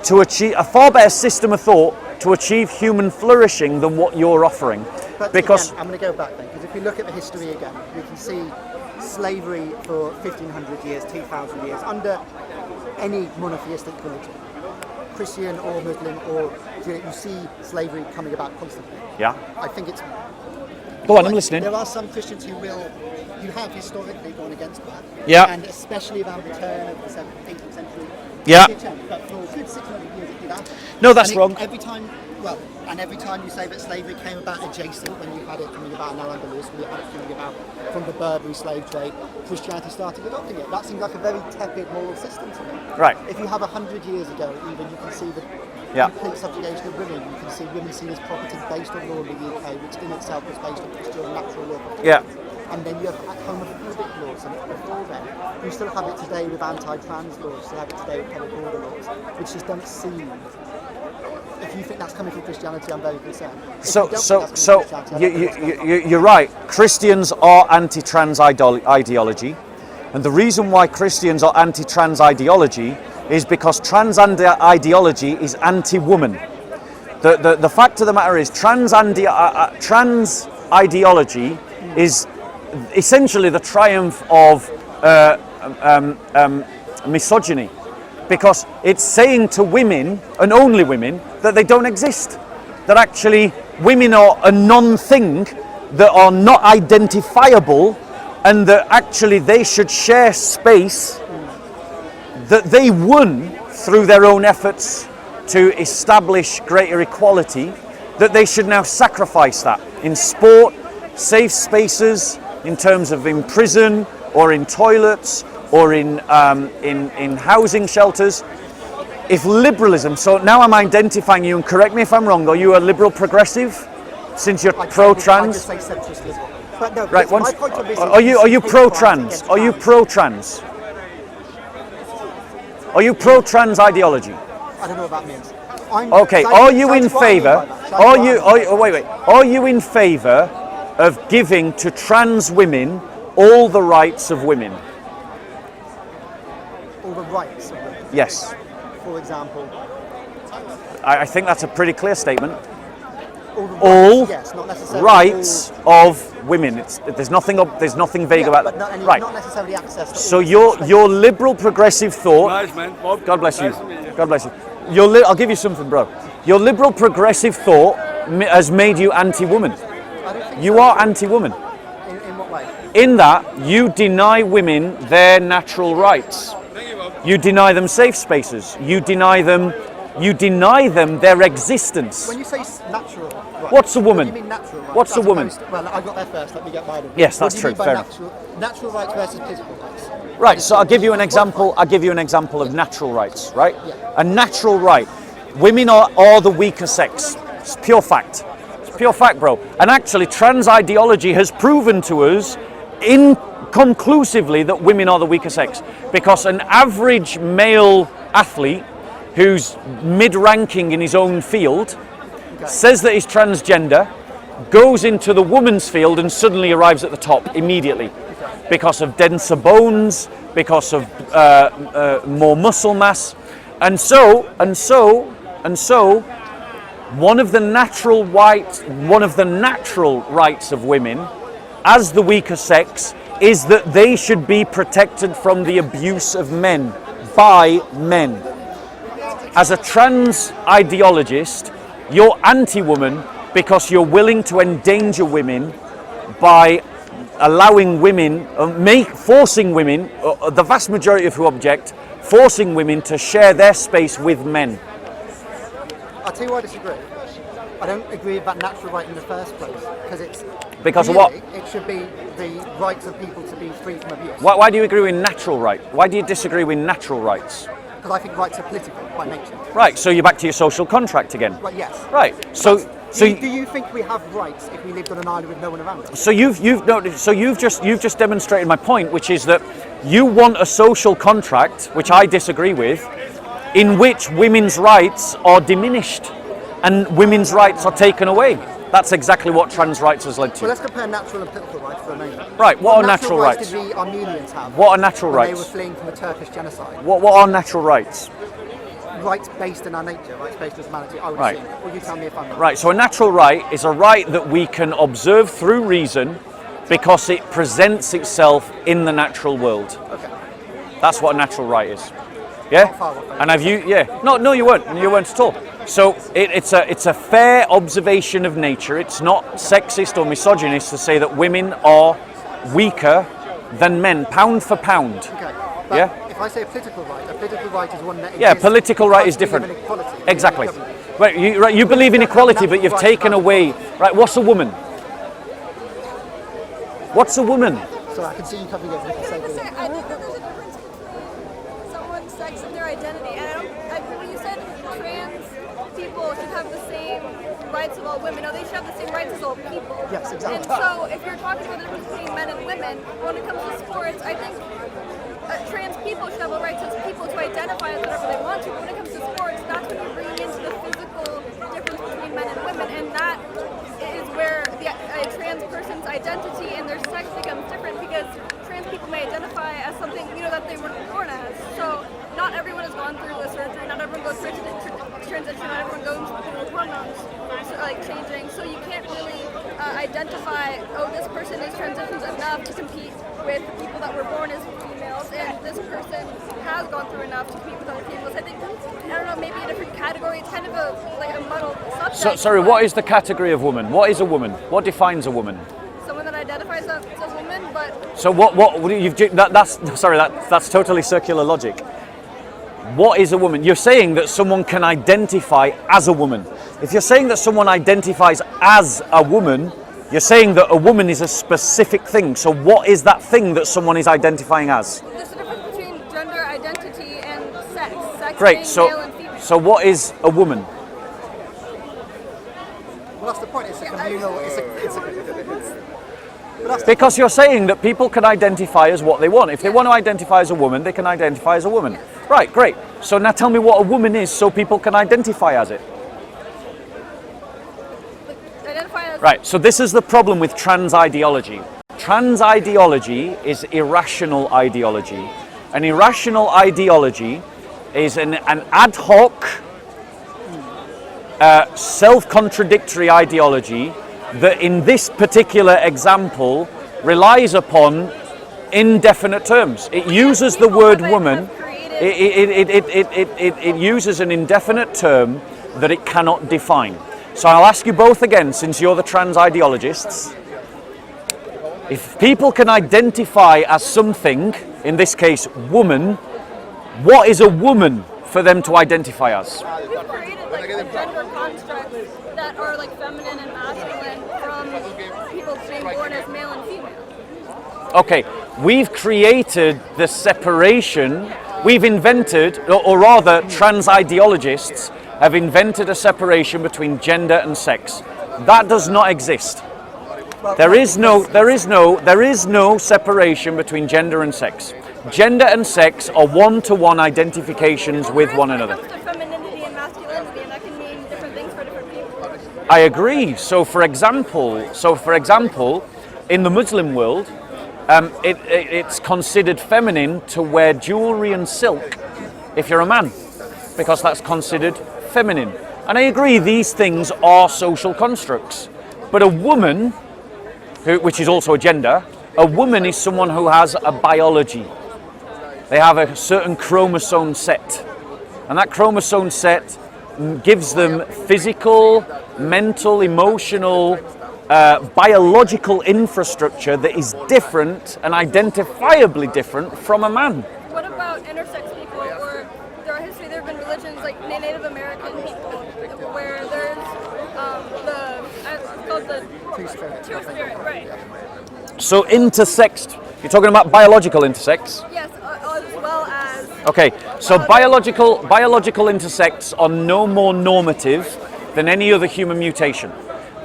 to achieve, a far better system of thought to achieve human flourishing than what you're offering. But because again, I'm going to go back then, because if we look at the history again, we can see slavery for 1,500 years, 2,000 years, under any monotheistic religion, Christian or Muslim or you see slavery coming about constantly. Yeah. I think it's. Go on, I'm listening. There are some Christians who have historically gone against that. Yeah. And especially around the turn of the 18th century. Yeah. But for a good 600 years it did happen. No, that's And wrong. Every time you say that slavery came about adjacent, when you had it coming about in Al-Andalus, when you had it coming about from the Barbary slave trade, Christianity started adopting it. That seems like a very tepid moral system to me. Right. If you have 100 years ago, even, you can see the complete subjugation of women. You can see women seen as property based on law in the UK, which in itself was based on Christian natural law. Yeah. And then you have homophobic laws, and before then, you still have it today with anti-trans laws, you still have it today with public order laws, which just don't seem. If you think that's coming from Christianity, I'm very concerned. You're right. Christians are anti-trans ideology, and the reason why Christians are anti-trans ideology is because trans ideology is anti-woman. The fact of the matter is, trans ideology is essentially the triumph of misogyny, because it's saying to women, and only women, that they don't exist. That actually women are a non-thing, that are not identifiable, and that actually they should share space that they won through their own efforts to establish greater equality, that they should now sacrifice that in sport, safe spaces, in terms of in prison or in toilets or in housing shelters. If liberalism, so now I'm identifying you, and correct me if I'm wrong, are you a liberal progressive since you're pro-trans? I just say centrist liberal. But no, Right, my point on this are you is pro-trans? Are you pro-trans? Are you pro-trans ideology? I don't know what that means. Okay, are you in favour? Are you in favour of giving to trans women all the rights of women? All the rights of women? Yes. For example? I think that's a pretty clear statement. All yes, not necessarily rights of women. There's nothing vague about that. Right. Not necessarily access to so your liberal progressive thought. Nice, man. Bob. God bless you. Nice God bless you. I'll give you something, bro. Your liberal progressive thought has made you anti-woman. I don't think You so. are anti-woman. In what way? In that you deny women their natural rights. Thank you, Bob. You deny them safe spaces. You deny them their existence. When you say natural rights, What's a woman? What do you mean natural rights? What's a woman? Well, I got there first. Let me get mine. Yes, What that's do you true. mean by Fair natural rights versus physical rights? Right, so I'll give you an example. I'll give you an example of natural rights, right? Yeah. A natural right. Women are the weaker sex. It's pure fact. It's pure fact, bro. And actually, trans ideology has proven to us inconclusively that women are the weaker sex. Because an average male athlete who's mid-ranking in his own field says that he's transgender, goes into the woman's field and suddenly arrives at the top immediately. Because of denser bones, because of more muscle mass, and so one of the natural rights of women as the weaker sex is that they should be protected from the abuse of men by men. As a trans ideologist, you're anti-woman because you're willing to endanger women by allowing women, forcing women, the vast majority of who object, forcing women to share their space with men. I'll tell you why I disagree. I don't agree with that natural right in the first place, Because of what? It should be the rights of people to be free from abuse. Why do you agree with natural right? Why do you disagree with natural rights? Because I think rights are political by nature. Right, so you're back to your social contract again. Right, yes. Right, Do you think we have rights if we lived on an island with no one around us? So you've just demonstrated my point, which is that you want a social contract, which I disagree with, in which women's rights are diminished and women's rights are taken away. That's exactly what trans rights has led to. Well, let's compare natural and political rights for a moment. Right, what are natural rights? What did the Armenians have? What are natural when rights? They were fleeing from the Turkish genocide. What are natural rights? Rights based in our nature, rights based in humanity, I would Right. assume. Or you tell me if I'm wrong. Right, so a natural right is a right that we can observe through reason because it presents itself in the natural world. Okay. That's what a natural right is. Yeah? Not far off, And have you, yeah. No, you weren't at all. So it's a fair observation of nature. It's not sexist or misogynist to say that women are weaker than men, pound for pound. Okay. But Yeah? if I say a political right is one that exists. Yeah, political right is because we live different. in equality. Exactly. Right, you believe in equality, but you've taken away. Right, what's a woman? What's a woman? So I can see you covering it. I think that there's a difference between someone's sex and their identity. And when you said trans people should have the same rights of all women, no, they should have the same rights as all people. Yes, exactly. And so if you're talking about the difference between men and women, when it comes to sports, I think trans people should have the rights as people to identify as whatever they want to. But when it comes to sports, that's when you're bringing into the physical difference between men and women, and that is where a trans person's identity and their sex becomes different, because trans people may identify as something, that they were born as. So not everyone has gone through a surgery, not everyone goes through a transition, not everyone goes through hormones changing. So you can't really identify, this person is transitioned enough to compete with people that were born as females, and this person has gone through enough to compete with other females. I think, I don't know, maybe a different category. It's kind of a muddled subject. So, sorry, what is the category of woman? What is a woman? What defines a woman? Someone that identifies as a woman, but So that's totally circular logic. What is a woman? You're saying that someone can identify as a woman. If you're saying that someone identifies as a woman, you're saying that a woman is a specific thing. So what is that thing that someone is identifying as? there's a difference between gender identity and sex. Sex Great. being So male and female. so what is a woman? Well, that's the point. It's a communal. Because you're saying that people can identify as what they want. If they want to identify as a woman, they can identify as a woman. Right, great. So now tell me what a woman is so people can identify as it. Identify as Right, so this is the problem with trans ideology. Trans ideology is irrational ideology. An irrational ideology is an ad hoc, self-contradictory ideology that in this particular example relies upon indefinite terms. It uses the word woman, it uses an indefinite term that it cannot define. So I'll ask you both again, since you're the trans ideologists. If people can identify as something, in this case woman, what is a woman for them to identify as? we've created like gender constructs that are like feminine and masculine from people being born as male and female. Okay, we've created the separation, we've invented, or rather trans ideologists have invented a separation between gender and sex. That does not exist. There is no separation between gender and sex. Gender and sex are one-to-one identifications with one another. When it comes to femininity and masculinity, and that can mean different things for different people. I agree. So for example, in the Muslim world, it's considered feminine to wear jewelry and silk if you're a man, because that's considered feminine. And I agree, these things are social constructs. But a woman, which is also a gender, a woman is someone who has a biology. They have a certain chromosome set. And that chromosome set gives them physical, mental, emotional, biological infrastructure that is different and identifiably different from a man. What about intersex people, or there have been religions like Native American people, where there's it's called the Two-Spirit, right? So intersexed, you're talking about biological intersex? Yes, as well as... Okay, so biological intersects are no more normative than any other human mutation.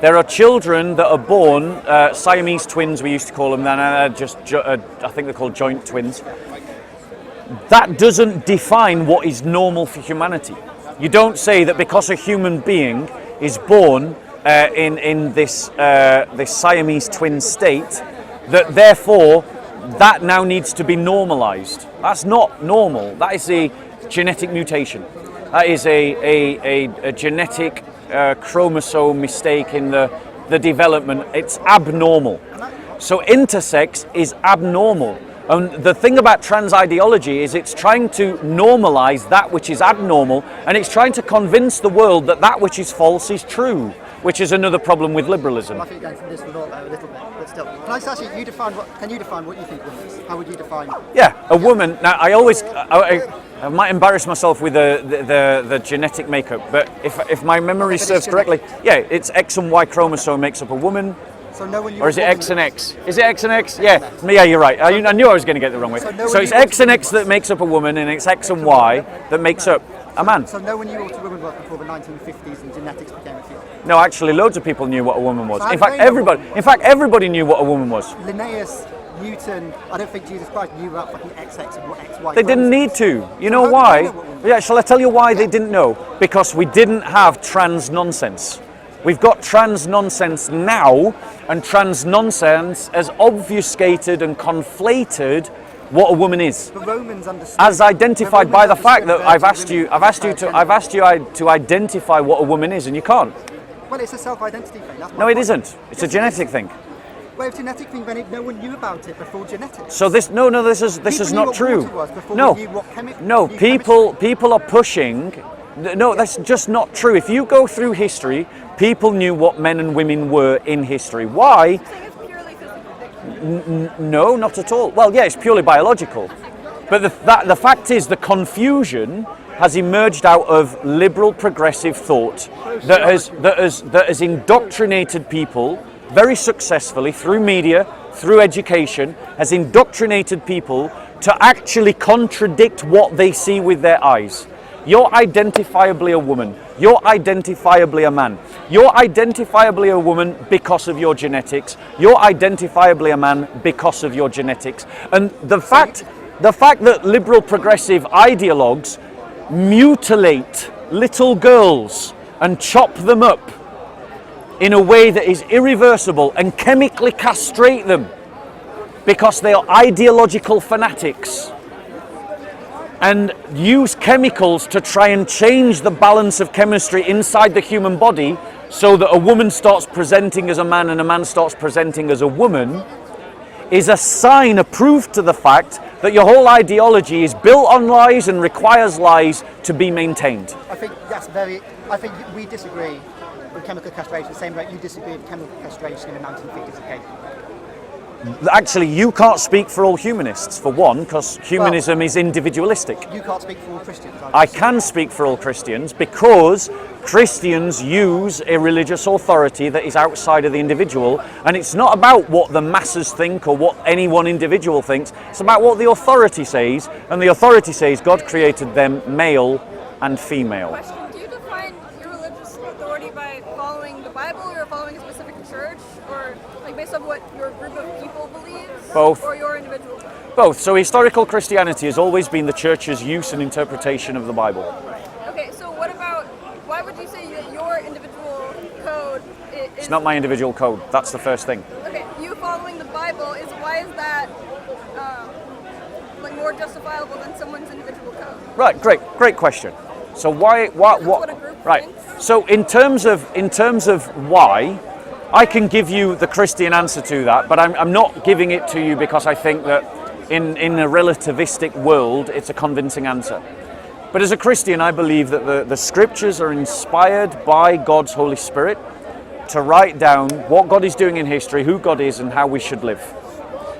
There are children that are born, Siamese twins we used to call them, then I think they're called joint twins. That doesn't define what is normal for humanity. You don't say that because a human being is born in this Siamese twin state, that therefore that now needs to be normalized. That's not normal. That is a genetic mutation. That is a genetic chromosome mistake in the development. It's abnormal. So intersex is abnormal. And the thing about trans ideology is it's trying to normalize that which is abnormal, and it's trying to convince the world that that which is false is true, which is another problem with liberalism. I think you're going from this one a little bit, but still. Can I just ask you, can you define what you think woman is? How would you define? Yeah, a woman. Now, I might embarrass myself with the genetic makeup, but if my memory serves correctly, yeah, it's X and Y chromosome makes up a woman. So no one. Or is it X and X? Is it X and X? Yeah, you're right. I knew I was going to get the wrong way. So it's X and X that makes up a woman, and it's X and Y that makes up a man. So no one knew what a woman was before the 1950s and genetics became a field. No, actually, loads of people knew what a woman was. So In fact, everybody knew what a woman was. Linnaeus, Newton, I don't think Jesus Christ knew about fucking XX and what XY. They didn't need to. You know how why? did they know what women Yeah, shall I tell you why they didn't know? Because we didn't have trans nonsense. We've got trans nonsense now, and trans nonsense has obfuscated and conflated what a woman is, The Romans understood. as identified by the fact that I've asked you women to identify what a woman is, and you can't. Well, it's a self-identity thing. That's my No, it point. isn't. It's a genetic thing. Well, it's a genetic thing, then no one knew about it before genetics. So this is People not knew true. what water was before No, we knew what no, people are pushing. No, that's just not true. If you go through history, people knew what men and women were in history. Why? I think it's purely physical. No, not at all. Well, yeah, it's purely biological. But the fact is, the confusion has emerged out of liberal progressive thought that has indoctrinated people very successfully through media, through education, has indoctrinated people to actually contradict what they see with their eyes. You're identifiably a woman. You're identifiably a man. You're identifiably a woman because of your genetics. You're identifiably a man because of your genetics. And the fact that liberal progressive ideologues mutilate little girls and chop them up in a way that is irreversible and chemically castrate them because they are ideological fanatics, and use chemicals to try and change the balance of chemistry inside the human body so that a woman starts presenting as a man and a man starts presenting as a woman, is a sign, a proof to the fact that your whole ideology is built on lies and requires lies to be maintained. I think we disagree with chemical castration the same way you disagree with chemical castration in the 1950s, okay? Actually, you can't speak for all humanists, for one, because humanism is individualistic. You can't speak for all Christians. I can speak for all Christians because Christians use a religious authority that is outside of the individual, and it's not about what the masses think or what any one individual thinks, it's about what the authority says, and the authority says God created them male and female. Question: do you define your religious authority by following the Bible or following a specific church, or like based on what your group of people believes? Both. Or your individual? Both. So historical Christianity has always been the church's use and interpretation of the Bible. Okay, so what about, why would you say that your individual code is... It's not my individual code. That's the first thing. Okay, you following the Bible, why is that like more justifiable than someone's individual code? Right, great question. So what what a group right. thinks. So in terms of why, I can give you the Christian answer to that, but I'm not giving it to you because I think that in a relativistic world it's a convincing answer. But as a Christian, I believe that the scriptures are inspired by God's Holy Spirit to write down what God is doing in history, who God is, and how we should live.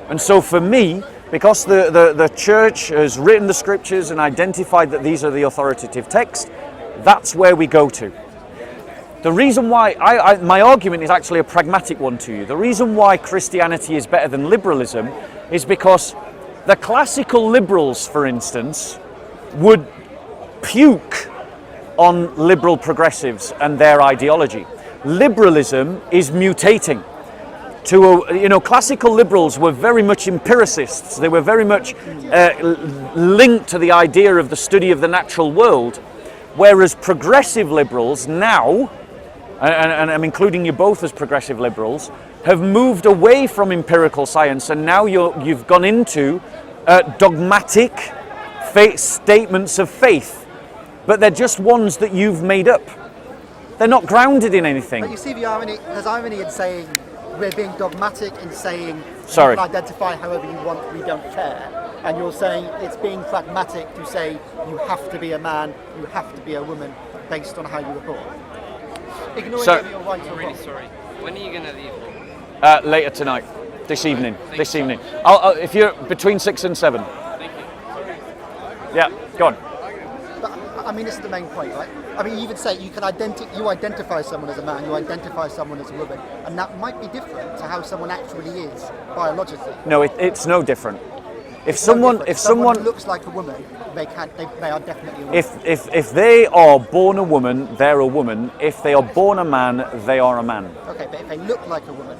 And so for me, because the church has written the scriptures and identified that these are the authoritative texts, that's where we go to. The reason why, my argument is actually a pragmatic one to you. The reason why Christianity is better than liberalism is because the classical liberals, for instance, would puke on liberal progressives and their ideology. Liberalism is mutating. Classical liberals were very much empiricists. They were very much linked to the idea of the study of the natural world, whereas progressive liberals now, and I'm including you both as progressive liberals, have moved away from empirical science, and now you've gone into dogmatic statements of faith, but they're just ones that you've made up. They're not grounded in anything. But you see the irony, there's irony in saying we're being dogmatic in saying Sorry. you can identify however you want, we don't care. And you're saying it's being pragmatic to say you have to be a man, you have to be a woman based on how you were born. Ignoring So- whether you're right or Really wrong. sorry. When are you going to leave? Later tonight, this evening. This evening. I'll, if you're between 6 and 7. Thank you. Yeah, go on. But I mean, this is the main point, right? I mean, you even say you can identify someone as a man, you identify someone as a woman, and that might be different to how someone actually is biologically. No, it's no different. If It's no someone, different. if someone, looks like a woman, they are definitely a woman. if they are born a woman, they're a woman. If they are born a man, they are a man. Okay, but if they look like a woman,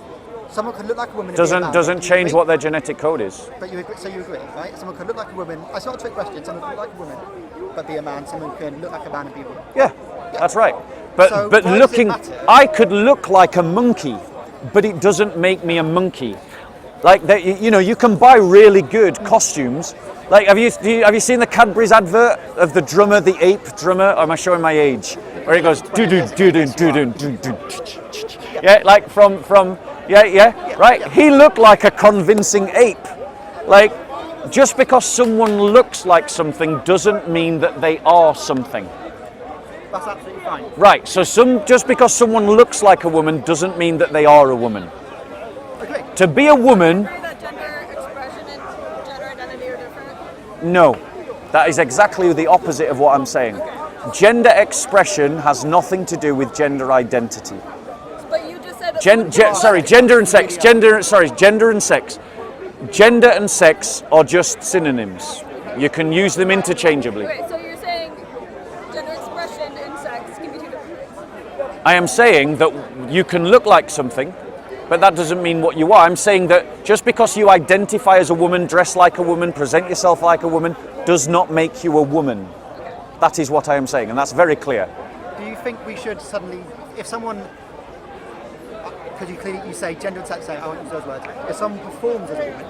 someone can look like a woman. And be a man. Doesn't Do you change agree? what their genetic code is. But you agree, so you agree, right? Someone can look like a woman. It's not a trick question. Someone can look like a woman, but be a man. Someone can look like a man and be a woman. Yeah, that's right. But So but why does it looking, matter? I could look like a monkey, but it doesn't make me a monkey. Like that, you know, you can buy really good costumes. Like, have you seen the Cadbury's advert of the drummer, the ape drummer? Or am I showing my age? Where he goes do do do do do do do do. Yeah, like from yeah, right. He looked like a convincing ape. Like, just because someone looks like something doesn't mean that they are something. That's absolutely fine. Right. So just because someone looks like a woman doesn't mean that they are a woman. Agree. To be a woman, Agree that gender expression and gender identity are different? no. That is exactly the opposite of what I'm saying. Gender expression has nothing to do with gender identity. But you just said Gender and sex. Gender and sex. Gender and sex are just synonyms. You can use them interchangeably. Okay, so you're saying gender expression and sex can be two different things. I am saying that you can look like something, but that doesn't mean what you are. I'm saying that just because you identify as a woman, dress like a woman, present yourself like a woman, does not make you a woman. That is what I am saying, and that's very clear. Do you think we should suddenly, if someone, because you say gender and sex, I won't use those words. If someone performs as a woman,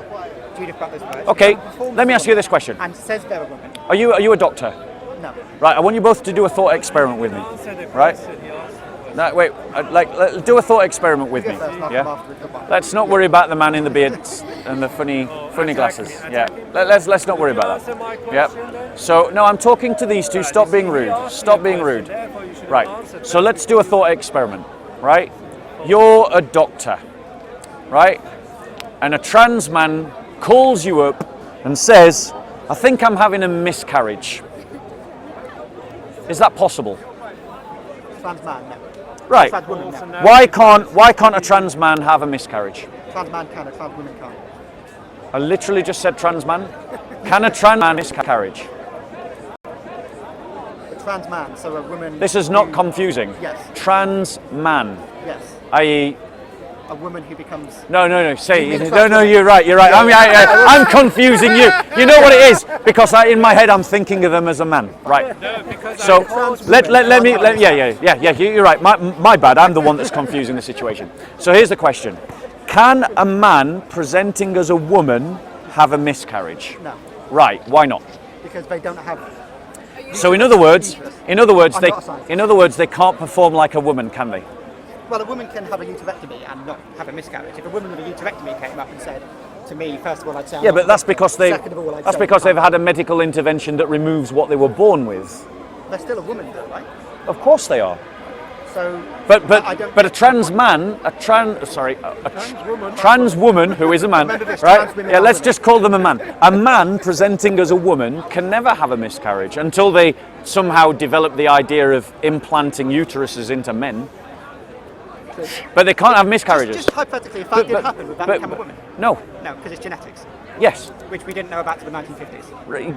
do you differ about those words? Okay, If someone performs let me as ask a you this woman question. And says they're a woman, Are you a doctor? no. Right, I want you both to do a thought experiment with me. Right? No, wait, do a thought experiment with me. First, and I'll come Yeah? after with the one. Let's not worry about the man in the beard and the funny glasses. Yeah. Let's not worry about that. Yeah. So no, I'm talking to these two. Stop being rude. Stop being rude. Right. So let's do a thought experiment. Right. You're a doctor. Right. And a trans man calls you up and says, "I think I'm having a miscarriage." Is that possible? Trans man, no. Right. Trans woman, no. Why can't a trans man have a miscarriage? Trans man can, a trans woman can't. I literally just said trans man. Can a trans man miscarriage? A trans man, so a woman. This is not who- confusing. Yes. Trans man, Yes. i.e. A woman who becomes. No. Say You mean a no. trans No, woman? you're right. I mean, I'm confusing you. You know what it is because in my head I'm thinking of them as a man. Right. So let me. Yeah. You're right. My bad. I'm the one that's confusing the situation. So here's the question: can a man presenting as a woman have a miscarriage? No. Right. Why not? Because they don't have. So in other words, I'm not a scientist. they can't perform like a woman, can they? Well, a woman can have a uterectomy and not have a miscarriage. If a woman with a uterectomy came up and said to me, first of all, I'd say. I'm Yeah, not but a that's doctor. because Second of all, I'd say they've I'm had a medical intervention that removes what they were born with. They're still a woman, though, right? Of course they are. So. But I don't a trans man, a trans woman who is a man, Remember this, right? trans women Yeah, are let's women. just call them a man. A man presenting as a woman can never have a miscarriage until they somehow develop the idea of implanting uteruses into men. But they can't have miscarriages. Just hypothetically, if that did happen, would that become a woman? No. No, because it's genetics, Yes. which we didn't know about till the 1950s.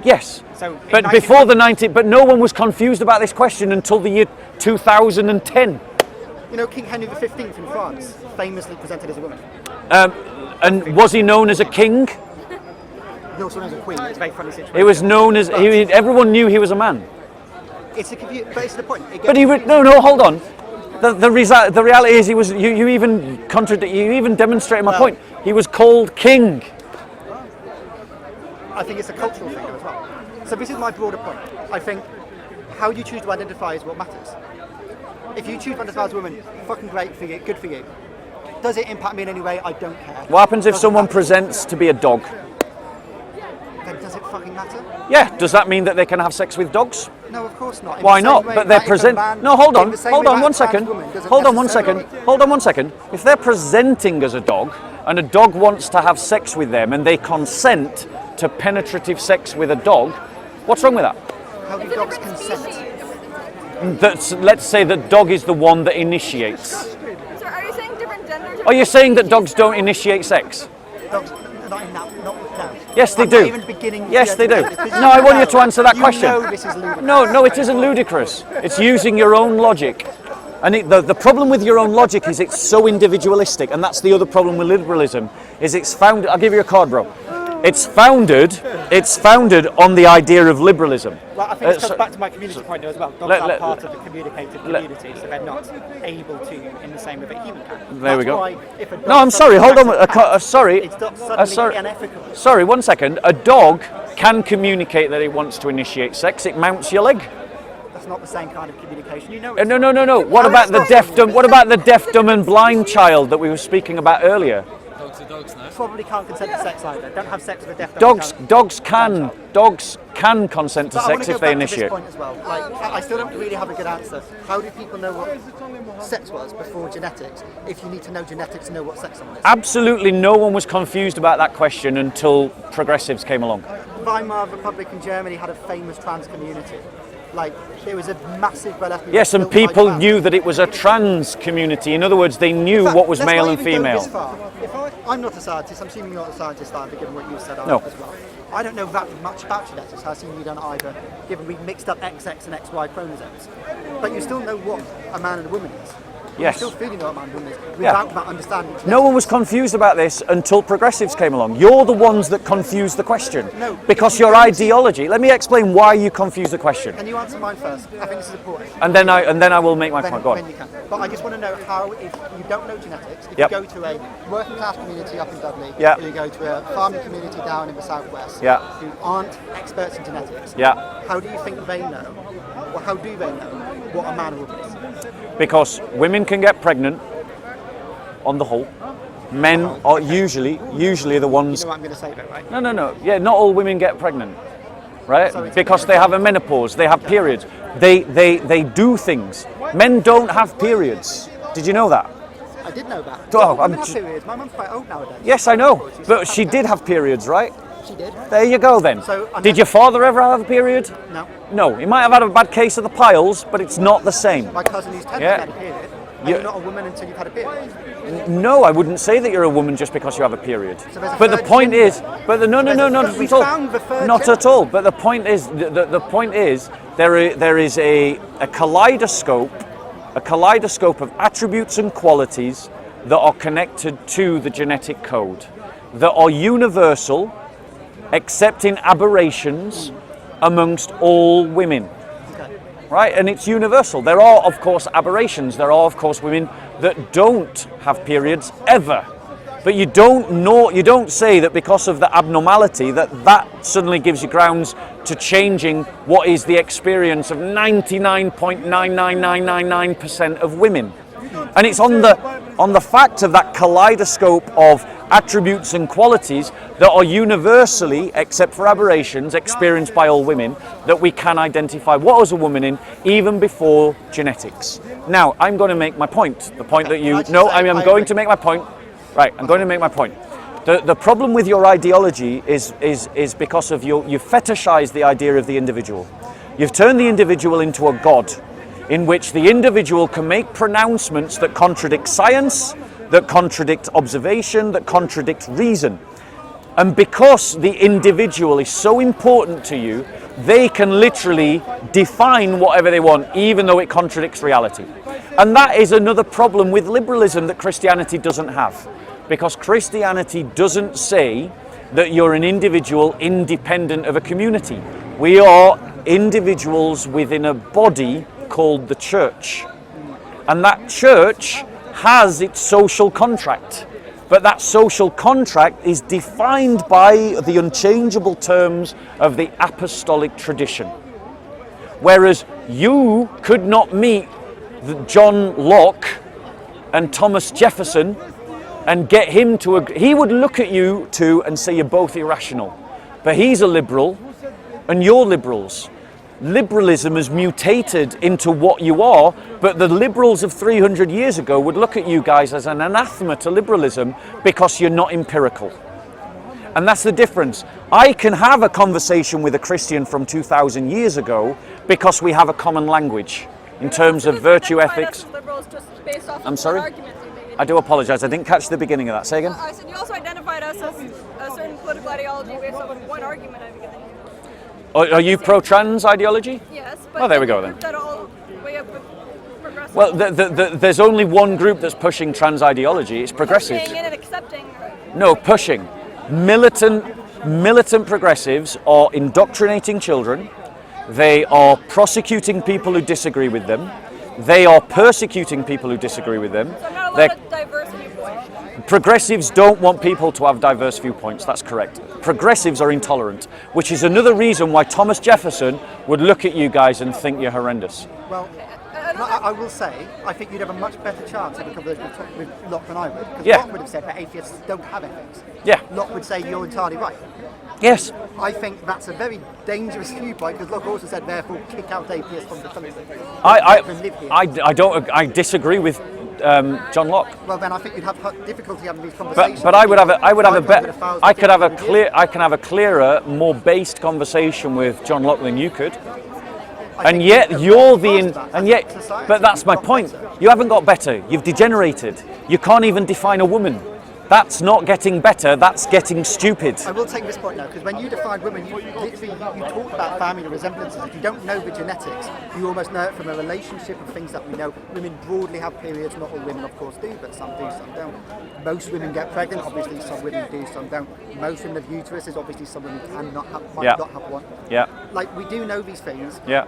Yes. So in but 19 before the 90, but no one was confused about this question until the year 2010. You know, King Henry V in France famously presented as a woman. And was he known as a king? He also known as a queen. It's a very funny situation. He was known as. Everyone knew he was a man. It's a but it's the point. It But gets- no. Hold on. The reality is he was. You even demonstrated my point. He was called king. I think it's a cultural thing as well. So this is my broader point. I think how you choose to identify is what matters. If you choose to identify as a woman, fucking great for you, good for you. Does it impact me in any way? I don't care. What happens if Doesn't someone matter. presents to be a dog? Then does it fucking matter? Yeah, does that mean that they can have sex with dogs? No, of course not. In Why the same not? way But they're that if a present. man- No, hold in on, the same hold way on that one a trans second. woman doesn't Hold on one second. necessarily- Hold on one second. If they're presenting as a dog and a dog wants to have sex with them and they consent to penetrative sex with a dog, what's wrong with that? How do It's a dogs different consent? species. Let's say that dog is the one that initiates. So are you saying different genders? Are you saying that dogs don't initiate sex? Dogs, not in that, no. Yes, they I'm do. Not even beginning Yes, they do. because No, I want you know- to answer that you question. know this is ludicrous. No, it isn't ludicrous. It's using your own logic. And the problem with your own logic is it's so individualistic, and that's the other problem with liberalism, is it's founded, I'll give you a card, bro. It's founded on the idea of liberalism. Well, I think this so- comes back to my community point though as well. Dogs Let- are let- part of the communicative community, so they're not able to in the same way that human can. There we That's go. why if a dog No, I'm sorry, hold on. suddenly has Sorry. it's not suddenly sorry. unethical. Sorry, one second. A dog can communicate that it wants to initiate sex. It mounts your leg. That's not the same kind of communication. You know. No. What about the deaf, dumb? What about the deaf, dumb, and blind child that we were speaking about earlier? Dogs are dogs now. Probably can't consent to sex either. Don't have sex with a deaf Dogs can consent to But I want sex to go if they back initiate. to this point as well. Like, I still don't really have a good answer. How do people know what sex was before genetics? If you need to know genetics to know what sex someone is. Absolutely no one was confused about that question until progressives came along. Weimar Republic in Germany had a famous trans community. Like, there was a massive burlesque. Yes, and built by people trans. knew that it was a trans community. In other words, they knew In fact, what was let's male not and even go female. this far. I'm not a scientist, I'm assuming you're not a scientist either, given what you said No. as well. I don't know that much about genetics, I assume you don't either, given we've mixed up XX and XY chromosomes. But you still know what a man and a woman is. Yes. You still feel you know what a man and a woman is, Yeah. without that understanding genetics. No one was confused about this until progressives came along. You're the ones that confused the question. No, Because you your don't see- ideology. Let me explain why you confused the question. Can you answer mine first? I think this is important. And then I will make my point. Go When on. you can. But I just want to know how, if you don't know genetics, if Yep. you go to a working class community up in Dudley, Yep. or you go to a farming community down in the southwest, Yeah. who aren't experts in genetics, Yeah. how do you think they know, or how do they know what a man and woman is? Because women can get pregnant on the whole. Men are usually the You ones. know what I'm going to say though, right? No. Yeah, not all women get pregnant, right? So it's- Because they have a menopause, they have periods. They do things. Men don't have periods. Did you know that? I did know that. Oh, I'm Women have ju- periods. My mum's quite old nowadays. Yes, I know. But she did have periods, right? She did. There you go then. So, I'm Did not- your father ever have a period? No. No, he might have had a bad case of the piles, but it's not the same. My cousin who's 10 Yeah. had a period. And Yeah. you're not a woman until you've had a period. No, I wouldn't say that you're a woman just because you have a period. So there's a But the third point gender. is, but the, no, We not at all. found the third Not gender. at all. But the point is, the point is, there is a kaleidoscope of attributes and qualities that are connected to the genetic code, that are universal, except in aberrations amongst all women. Right, and it's universal. There are, of course, aberrations. There are, of course, women that don't have periods ever. But you don't say that because of the abnormality that suddenly gives you grounds to changing what is the experience of 99.99999% of women. And it's on the fact of that kaleidoscope of attributes and qualities that are universally, except for aberrations, experienced by all women, that we can identify what was a woman in even before genetics. Now, I'm going to make my point. The point that you... No, I'm going to make my point. Right, I'm going to make my point. The problem with your ideology is because of you fetishize the idea of the individual. You've turned the individual into a god, in which the individual can make pronouncements that contradict science, that contradict observation, that contradict reason. And because the individual is so important to you, they can literally define whatever they want, even though it contradicts reality. And that is another problem with liberalism that Christianity doesn't have. Because Christianity doesn't say that you're an individual independent of a community. We are individuals within a body called the church. And that church has its social contract. But that social contract is defined by the unchangeable terms of the apostolic tradition. Whereas you could not meet John Locke and Thomas Jefferson and get him to agree. He would look at you two and say you're both irrational. But he's a liberal and you're liberals. Liberalism has mutated into what you are, but the liberals of 300 years ago would look at you guys as an anathema to liberalism because you're not empirical. And that's the difference. I can have a conversation with a Christian from 2,000 years ago because we have a common language in terms of virtue ethics. I'm sorry? I do apologise, I didn't catch the beginning of that. Say again? I said you also identified us as a certain political ideology based on one argument I've given you. Are you pro-trans ideology? Yes, but oh, there we go then. That all way up with progressive. Well, there's only one group that's pushing trans ideology. It's progressives. Pushing and accepting. No, pushing. Militant progressives are indoctrinating children. They are prosecuting people who disagree with them. They are persecuting people who disagree with them. So not a lot of diverse viewpoints. Progressives don't want people to have diverse viewpoints, that's correct. Progressives are intolerant, which is another reason why Thomas Jefferson would look at you guys and think you're horrendous. Well, I will say, I think you'd have a much better chance of a conversation with Locke than I would. Because Yeah. Locke would have said that atheists don't have ethics. Yeah. Locke would say you're entirely right. Yes. I think that's a very dangerous viewpoint because Locke also said, therefore, kick out atheists from the country. I disagree with John Locke. Well, then I think you'd have difficulty having these conversations. But I can have a clearer, more based conversation with John Locke than you could. And yet you're but that's my point. You haven't got better. You've degenerated. You can't even define a woman. That's not getting better, that's getting stupid. I will take this point now, because when you define women, you talk about family resemblances. If you don't know the genetics, you almost know it from a relationship of things that we know. Women broadly have periods, not all women of course do, but some do, some don't. Most women get pregnant, obviously some women do, some don't. Most women have uteruses, obviously some women cannot have, might not have one. Yeah. Like, we do know these things. Yeah.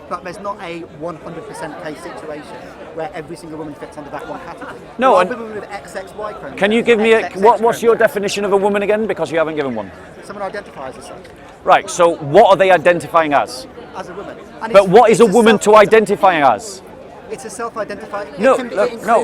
But there's not a 100% case situation where every single woman fits under that one category. No, or and women with XXY chromosomes. Can you give me what's your chromosomes. definition of a woman again? Because you haven't given one. Someone identifies as such. Right, so what are they identifying as? As a woman. And But what is a woman to identify as? It's a self-identifying. No,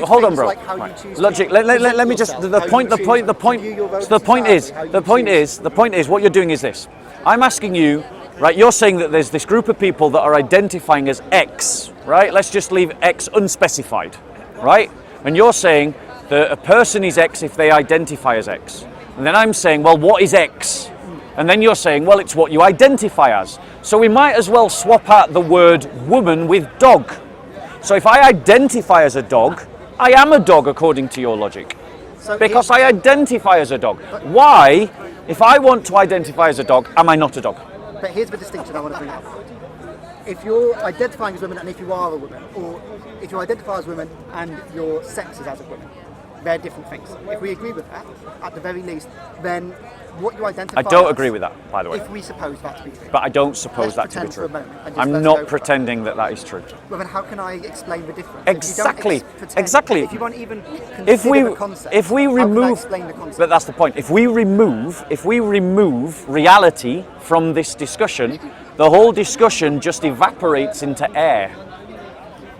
hold on, bro. Like how you choose Logic. to Let me just. yourself, The how point. you The point. choose The point. to view your So the point is. society, how The you point choose- is. The point is. What you're doing is this. I'm asking you. Right, you're saying that there's this group of people that are identifying as X, right? Let's just leave X unspecified, right? And you're saying that a person is X if they identify as X. And then I'm saying, well, what is X? And then you're saying, well, it's what you identify as. So we might as well swap out the word woman with dog. So if I identify as a dog, I am a dog according to your logic. Because I identify as a dog. Why, if I want to identify as a dog, am I not a dog? But here's the distinction I want to bring up. If you're identifying as a woman and if you are a woman, or if you identify as a woman and your sex is as a woman, they're different things. If we agree with that, at the very least, then what you identify I don't as, agree with that, by the way. If we suppose that to be true. But I don't suppose Let's that to be pretend for true. a moment and just I'm let's not go for pretending that that is true. Well, then how can I explain the difference? Exactly. If you don't pretend- Exactly. If you won't even consider If we the concept, if we how can I remove explain the concept? but that's the point. If we remove reality from this discussion, the whole discussion just evaporates into air.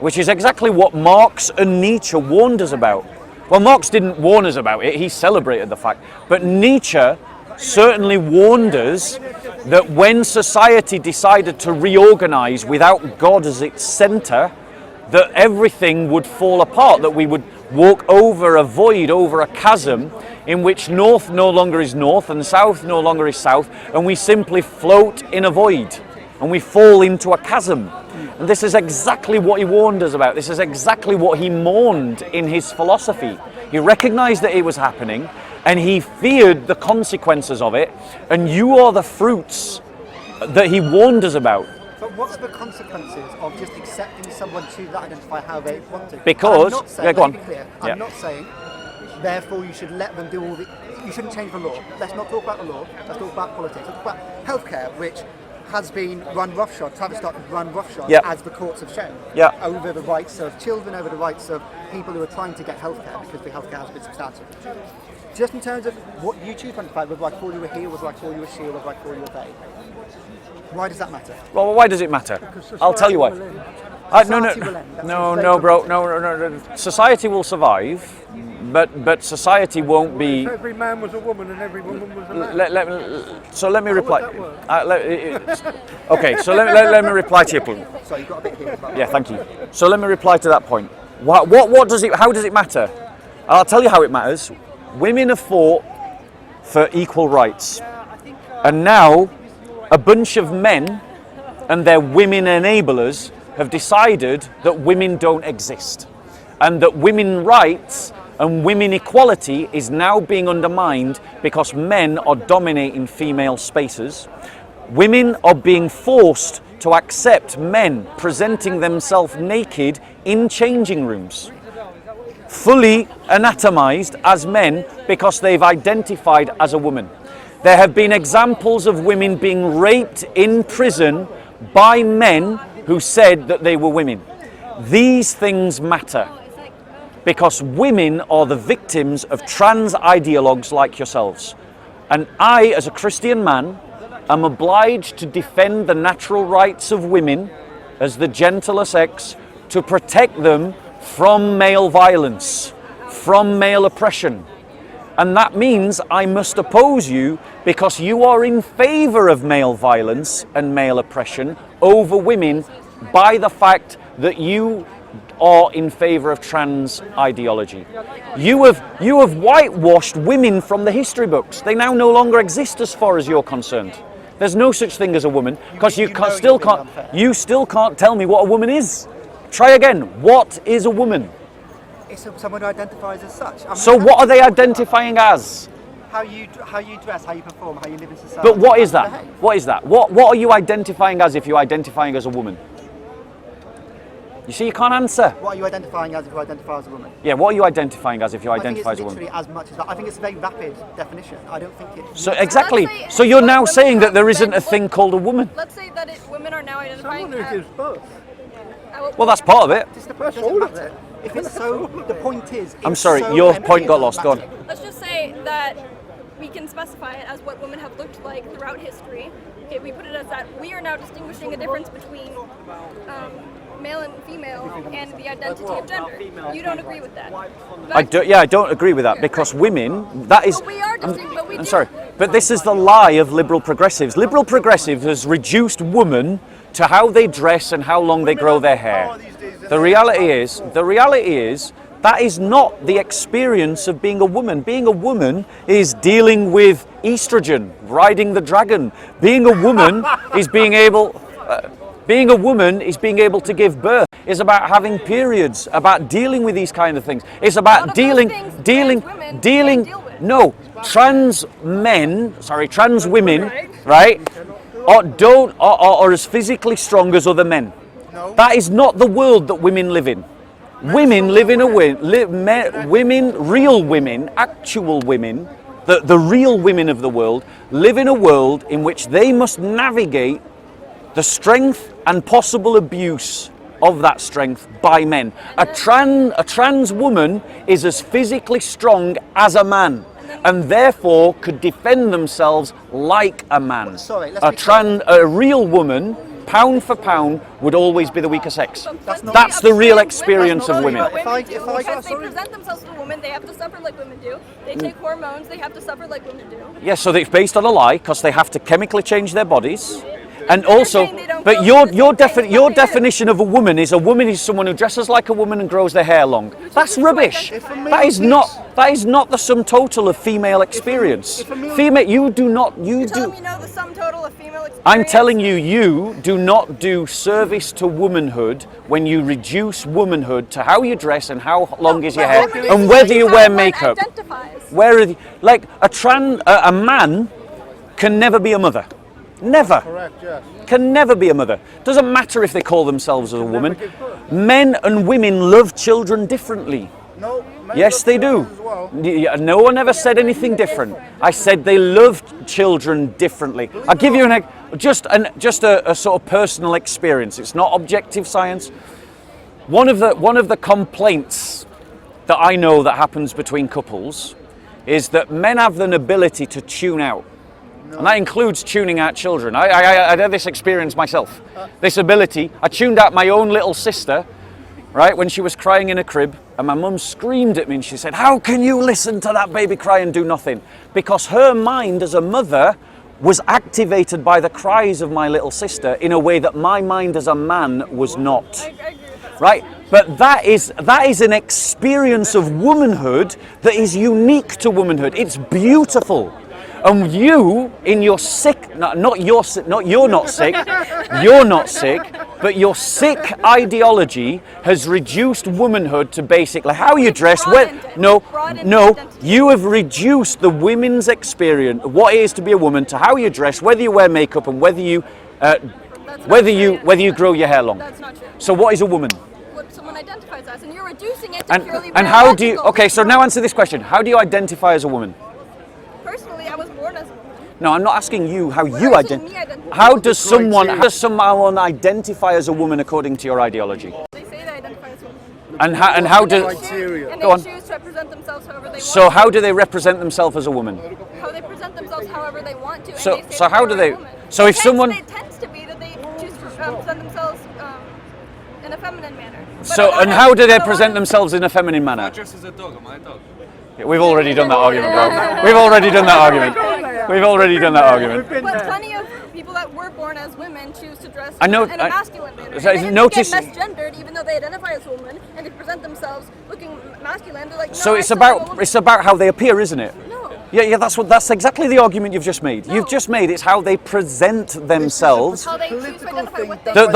Which is exactly what Marx and Nietzsche warned us about. Well, Marx didn't warn us about it, he celebrated the fact. But Nietzsche certainly warned us that when society decided to reorganize without God as its center, that everything would fall apart, that we would walk over a void, over a chasm, in which north no longer is north and south no longer is south, and we simply float in a void, and we fall into a chasm. And this is exactly what he warned us about. This is exactly what he mourned in his philosophy. He recognized that it was happening, and he feared the consequences of it, and you are the fruits that he warned us about. But what's the consequences of just accepting someone to identify how they want to? Because, I'm not saying, yeah, go on. let me be clear, Yeah. I'm not saying, therefore you should let them do all the, you shouldn't change the law. Let's not talk about the law, let's talk about politics. Let's talk about healthcare, which has been run roughshod, Travis started to run roughshod, Yeah. as the courts have shown, Yeah. over the rights of children, over the rights of people who are trying to get healthcare, because the healthcare has been substantial. Just in terms of what you choose to identify, whether I call you a he, whether I call you a she, or whether I call you a they, why does that matter? Well, why does it matter? I'll tell you why. No, Society will end. That's no, very no, bro, pragmatic. no. Society will survive, but society won't be. If every man was a woman and every woman was a man. Let me reply. that work? Okay, so let me reply to your point. So you've got a bit here as well. Yeah, thank you. So let me reply to that point. What does it? How does it matter? I'll tell you how it matters. Women have fought for equal rights, and now a bunch of men and their women enablers have decided that women don't exist, and that women's rights and women equality is now being undermined because men are dominating female spaces. Women are being forced to accept men presenting themselves naked in changing rooms, fully anatomized as men because they've identified as a woman. There have been examples of women being raped in prison by men who said that they were women. These things matter because women are the victims of trans ideologues like yourselves. And I, as a Christian man, am obliged to defend the natural rights of women as the gentler sex, to protect them from male violence, from male oppression. And that means I must oppose you because you are in favor of male violence and male oppression over women by the fact that you are in favor of trans ideology. You have whitewashed women from the history books. They now no longer exist as far as you're concerned. There's no such thing as a woman because you still can't tell me what a woman is. Try again. What is a woman? It's someone who identifies as such. I mean, So what are they identifying as? How you dress, how you perform, how you live in society. But what is how you that? behave. What is that? What are you identifying as if you're identifying as a woman? You see, you can't answer. What are you identifying as if you identify as a woman? Yeah, what are you identifying as if you I think identify as it's a woman? literally as much as that. I think it's a very rapid definition. I don't think it. So exactly. Let's say- So you're now women saying that have there isn't been- a thing called a woman. Let's say that women are now identifying Someone who gives birth. Well, that's part of it. Just the That's doesn't all of matter. it. If it's so, the point is. I'm it's sorry, so your empty, point it got doesn't lost. Go on. matter. Let's just say that we can specify it as what women have looked like throughout history. Okay, we put it as that we are now distinguishing a difference between male and female and the identity of gender. You don't agree with that? I don't agree with that because women, that is. But we are distinct, but we I'm do. sorry, but this is the lie of liberal progressives. Liberal progressives has reduced women to how they dress and how long they grow their hair. The reality is that is not the experience of being a woman. Being a woman is dealing with estrogen, riding the dragon. Being a woman is being able to give birth. It's about having periods, about dealing with these kind of things. It's A lot about of those dealing. things trans women dealing. can't deal with. No, trans women, right? Are as physically strong as other men. That is not the world that women live in. Women live in a way. Real women, actual women, the real women of the world live in a world in which they must navigate the strength and possible abuse of that strength by men. A trans woman is as physically strong as a man, and therefore could defend themselves like a man. Sorry, let's be clear. A real woman, pound for pound, would always be the weaker sex. Let's not That's be the real upset experience of with women. what If I- do, if I- because they sorry. present themselves as a woman, they have to suffer like women do. They take hormones, they have to suffer like women do. Yes, so it's based on a lie because they have to chemically change their bodies. And They're also, saying they don't but go your through the same thing, your but they do. definition of a woman is someone who dresses like a woman and grows their hair long. That's rubbish. If a male That is thinks- not the sum total of female experience. if a male- Female, you do not. You're telling me no, the sum total of female experience. I'm telling you, you do not do service to womanhood when you reduce womanhood to how you dress and how long is your But hair I'm reducing and whether you how wear one makeup. identifies. Where are like a man can never be a mother. Never. Correct, yes. Can never be a mother. Doesn't matter if they call themselves a woman. give birth. Men and women love children differently. No, men Yes, love they do. children as well. No one ever said anything different. I said they love children differently. I'll give you just a sort of personal experience. It's not objective science. One of the complaints that I know that happens between couples is that men have an ability to tune out. And that includes tuning out children. I had this experience myself. This ability. I tuned out my own little sister, right, when she was crying in a crib, and my mum screamed at me and she said, "How can you listen to that baby cry and do nothing?" Because her mind as a mother was activated by the cries of my little sister in a way that my mind as a man was not. I agree with that. Right? But that is an experience of womanhood that is unique to womanhood. It's beautiful. And you, in your sick, you're not sick, but your sick ideology has reduced womanhood to basically how you dress. You have reduced the women's experience, what it is to be a woman, to how you dress, whether you wear makeup, and whether you grow your hair long. That's not true. So what is a woman? What someone identifies as, and you're reducing it to purely And how do you? biological. Okay, so now answer this question: how do you identify as a woman? Personally, I was born as a woman. No, I'm not asking you how Well, you you're asking identify. me identify. How does someone identify as a woman according to your ideology? They say they identify as women. And how do? Criteria. And Go they on. choose to represent themselves however they So want. how do they represent themselves as a woman? How they present themselves however they want to. So- and they say so that how they're do they- a woman. so if someone- It tends to be that they choose to present themselves in a feminine manner. But a So lot and of- how do they but a lot present of- themselves in a feminine manner? Dressed as a dog, am I a dog? Yeah, we've already done that argument, bro. We've already done that argument. We've already done that argument. Been But there. plenty of people that were born as women choose to dress I know- in a masculine manner. so And if notice- they get misgendered, even though they identify as a woman, and they present themselves looking masculine, they're like, no, So it's actually, I'm a about woman." how they appear, isn't it? No. Yeah, that's exactly the argument you've just made. No. You've just made it's how they present themselves. How they choose to Political identify thing what they that-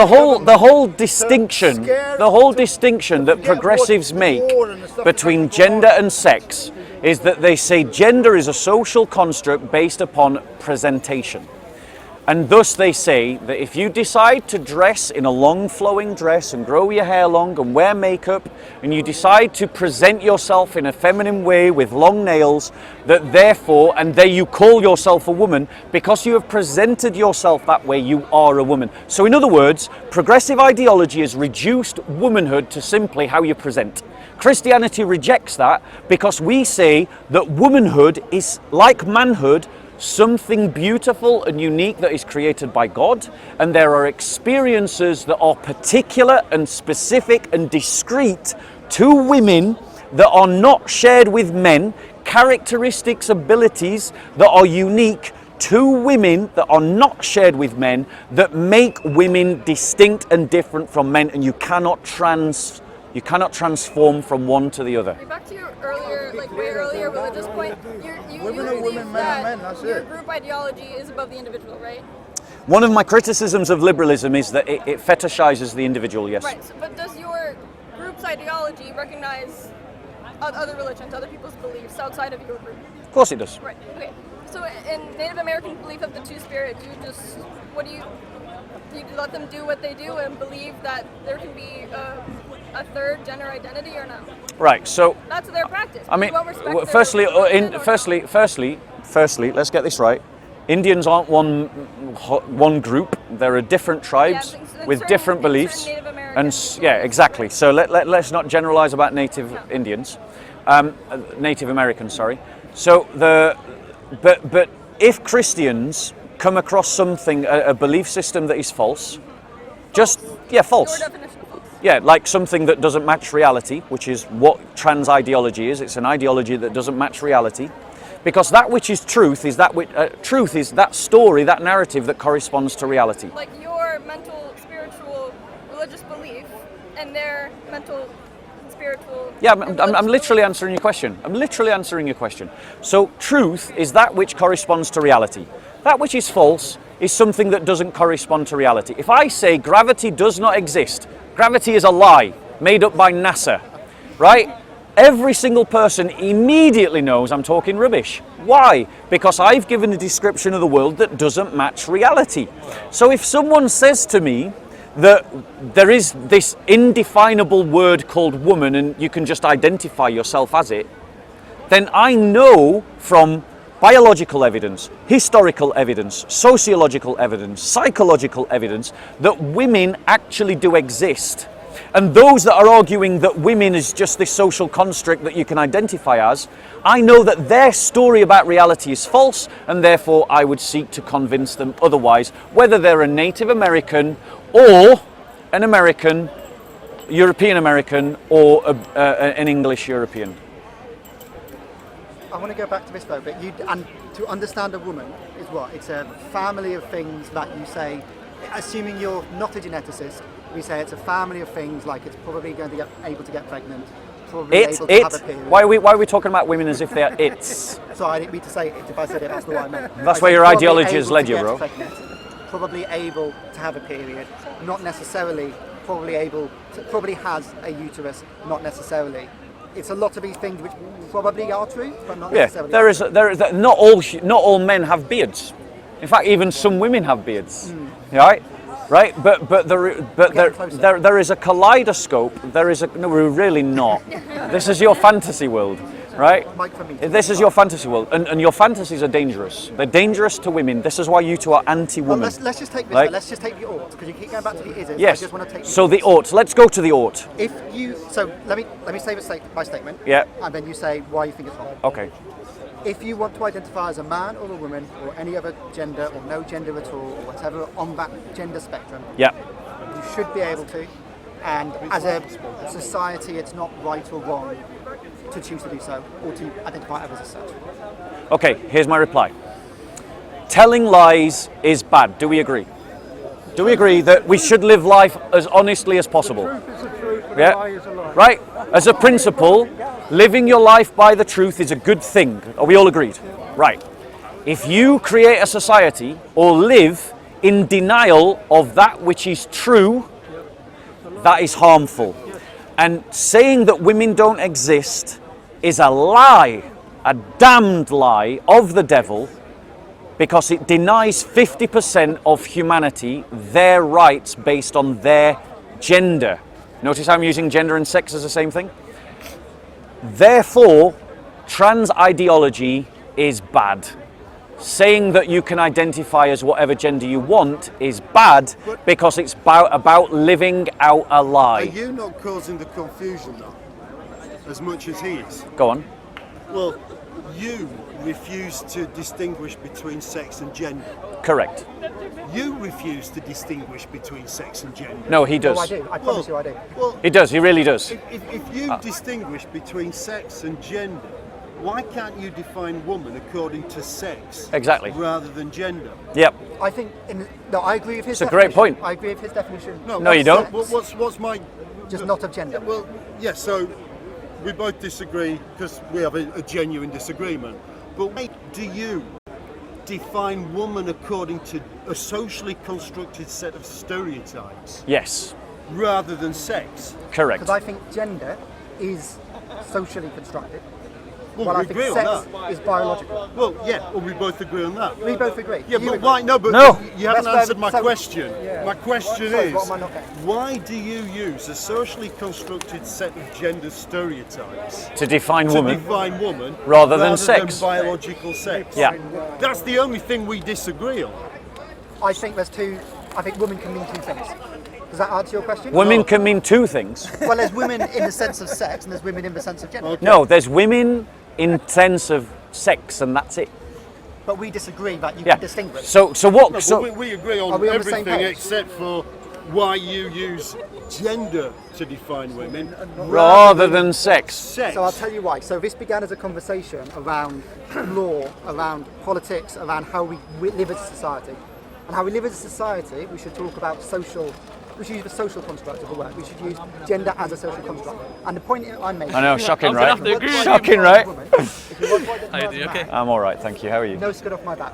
The whole distinction, scare- the whole distinction that forget what progressives the make war and the stuff between that's going gender on. and sex is that they say gender is a social construct based upon presentation. And thus they say that if you decide to dress in a long flowing dress and grow your hair long and wear makeup, and you decide to present yourself in a feminine way with long nails, that therefore, and there you call yourself a woman, because you have presented yourself that way, you are a woman. So in other words, progressive ideology has reduced womanhood to simply how you present. Christianity rejects that because we say that womanhood is like manhood, something beautiful and unique that is created by God, and there are experiences that are particular and specific and discrete to women that are not shared with men, characteristics, abilities that are unique to women that are not shared with men, that make women distinct and different from men, and you cannot transform from one to the other. Back to your earlier, way earlier religious point, you Women are believe women, men are that men, that's your it. group ideology is above the individual, right? One of my criticisms of liberalism is that it fetishizes the individual, yes. Right, so, but does your group's ideology recognize other religions, other people's beliefs outside of your group? Of course it does. Right, okay. So in Native American belief of the two spirits, you let them do what they do and believe that there can be a third gender identity or not? Right, so That's their practice. I mean, You won't respect their firstly, religion or not? firstly, let's get this right. Indians aren't one group. There are different tribes Yeah, with certain- different certain beliefs, Native and Americans. yeah, exactly. So let's not generalize about Native Indians, Native Americans. Sorry. So but if Christians come across something, a belief system that is false, false. Your definition of false. Yeah, like something that doesn't match reality, which is what trans ideology is. It's an ideology that doesn't match reality. Because that which is truth is truth is that story, that narrative that corresponds to reality. Like your mental, spiritual, religious belief and their mental, spiritual. Yeah, and I'm religious literally belief. answering your question. I'm literally answering your question. So truth is that which corresponds to reality. That which is false is something that doesn't correspond to reality. If I say gravity does not exist, gravity is a lie made up by NASA, right? Every single person immediately knows I'm talking rubbish. Why? Because I've given a description of the world that doesn't match reality. So if someone says to me that there is this indefinable word called woman and you can just identify yourself as it, then I know from biological evidence, historical evidence, sociological evidence, psychological evidence that women actually do exist. And those that are arguing that women is just this social construct that you can identify as, I know that their story about reality is false, and therefore I would seek to convince them otherwise, whether they're a Native American or an American, European American, or an English European. I want to go back to this though, but and to understand a woman is what? It's a family of things that you say, assuming you're not a geneticist, we say it's a family of things like it's probably going to get able to get pregnant, probably able to have a period. Why are we talking about women as if they're it's? So I didn't mean to say it. If I said it, that's the way I meant. That's where your ideology has led you, bro. Probably able to have a period, not necessarily. Probably has a uterus, not necessarily. It's a lot of these things which probably are true, but not necessarily. Not all men have beards. In fact, even some women have beards. Right? But there is a kaleidoscope. No, we're really not. This is your fantasy world, right? This is your fantasy world, and your fantasies are dangerous. They're dangerous to women. This is why you two are anti-woman. Well, let's just take this. Right? Let's just take the ought, because you keep going back to the isn't. Yes. So I just want to take. So the ought. Let's go to the ought. Let me say my statement. Yeah. And then you say why you think it's wrong. Okay. If you want to identify as a man or a woman or any other gender or no gender at all or whatever on that gender spectrum, yeah, you should be able to. And as a society, it's not right or wrong to choose to do so or to identify others as such. Okay, here's my reply. Telling lies is bad. Do we agree? Do we agree that we should live life as honestly as possible? The truth is the truth, and Yeah. a lie is a lie. Right? As a principle, living your life by the truth is a good thing. Are we all agreed? Right. If you create a society or live in denial of that which is true, that is harmful. And saying that women don't exist is a lie, a damned lie of the devil, because it denies 50% of humanity their rights based on their gender. Notice I'm using gender and sex as the same thing? Therefore, trans ideology is bad. Saying that you can identify as whatever gender you want is bad because it's about living out a Are lie. you not causing the confusion though, as much as he is? Go on. Well, you refuse to distinguish between sex and gender. Correct. You refuse to distinguish between sex and gender. No, he does. Oh, I do. I promise you I do. Well, He does. He really does. if you distinguish between sex and gender, why can't you define woman according to sex Exactly. rather than gender? Yep. I think I agree with his It's a definition. great point. I agree with his definition. No, you don't. What's my... Just not of gender. Well, yeah, so we both disagree because we have a genuine disagreement. But why do you define woman according to a socially constructed set of stereotypes Yes. rather than sex? Correct. Because I think gender is socially constructed, Well, while we I think agree on sex that. is biological. Well, yeah, well, we both agree on that. We both agree. Yeah, You but agree. why? No, but No. you haven't That's answered my so- question. Yeah. My question Sorry, is, what am I not getting? why do you use a socially constructed set of gender stereotypes To define to woman. define woman Rather than sex. biological sex? Yeah. That's the only thing we disagree on. I think I think women can mean two things. Does that answer your question? Women can mean two things. Well, there's women in the sense of sex, and there's women in the sense of gender. Okay. No, there's women in sense of sex, and that's it. But we disagree that you Yeah. can distinguish. So No, what? but So we agree Are on we on the same everything page? except for why you use gender to define women rather than sex. sex. So I'll tell you why. So this began as a conversation around law, around politics, around how we live as a society. And how we live as a society, we should talk about we should use the social construct of the word. We should use gender as a social construct. And the point I'm making... I know, shocking, I'm gonna right? have to agree with you. Shocking, right? If you want to identify How you as a doing, man, okay? I'm all right, thank you. How are you? no skin off my back.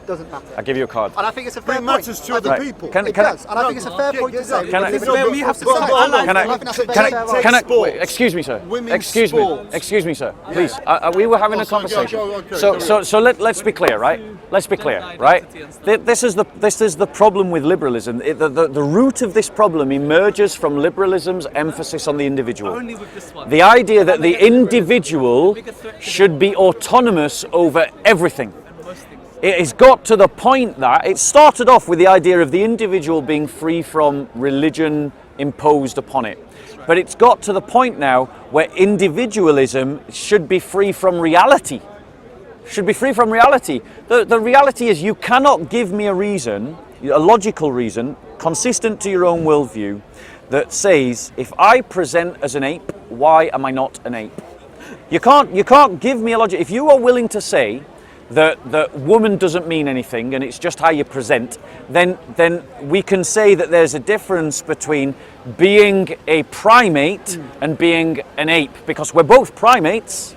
Doesn't matter. I'll give you a card. And I think it's a But fair it point. matters to I other think people. Can it I- does. And I think it's a fair point to say. Can I- we live But in a we have to society. hold on. Can I- I think that's a Take- very take- fair take- point. Sports. Wait, excuse me, sir. Women's Excuse me. sports. Excuse me, sir. Please. We were having a sorry, conversation. okay, So, sorry. let's be clear, right? Let's be clear, right? This is the problem with liberalism. The root of this problem emerges from liberalism's emphasis on the individual. Only with this one. The idea that the individual should be autonomous over everything. It has got to the point that it started off with the idea of the individual being free from religion, imposed upon it. But it's got to the point now where individualism should be free from reality. Should be free from reality. The reality is you cannot give me a reason, a logical reason, consistent to your own worldview, that says, if I present as an ape, why am I not an ape? You can't give me a logic. If you are willing to say that woman doesn't mean anything and it's just how you present, then we can say that there's a difference between being a primate and being an ape, because we're both primates,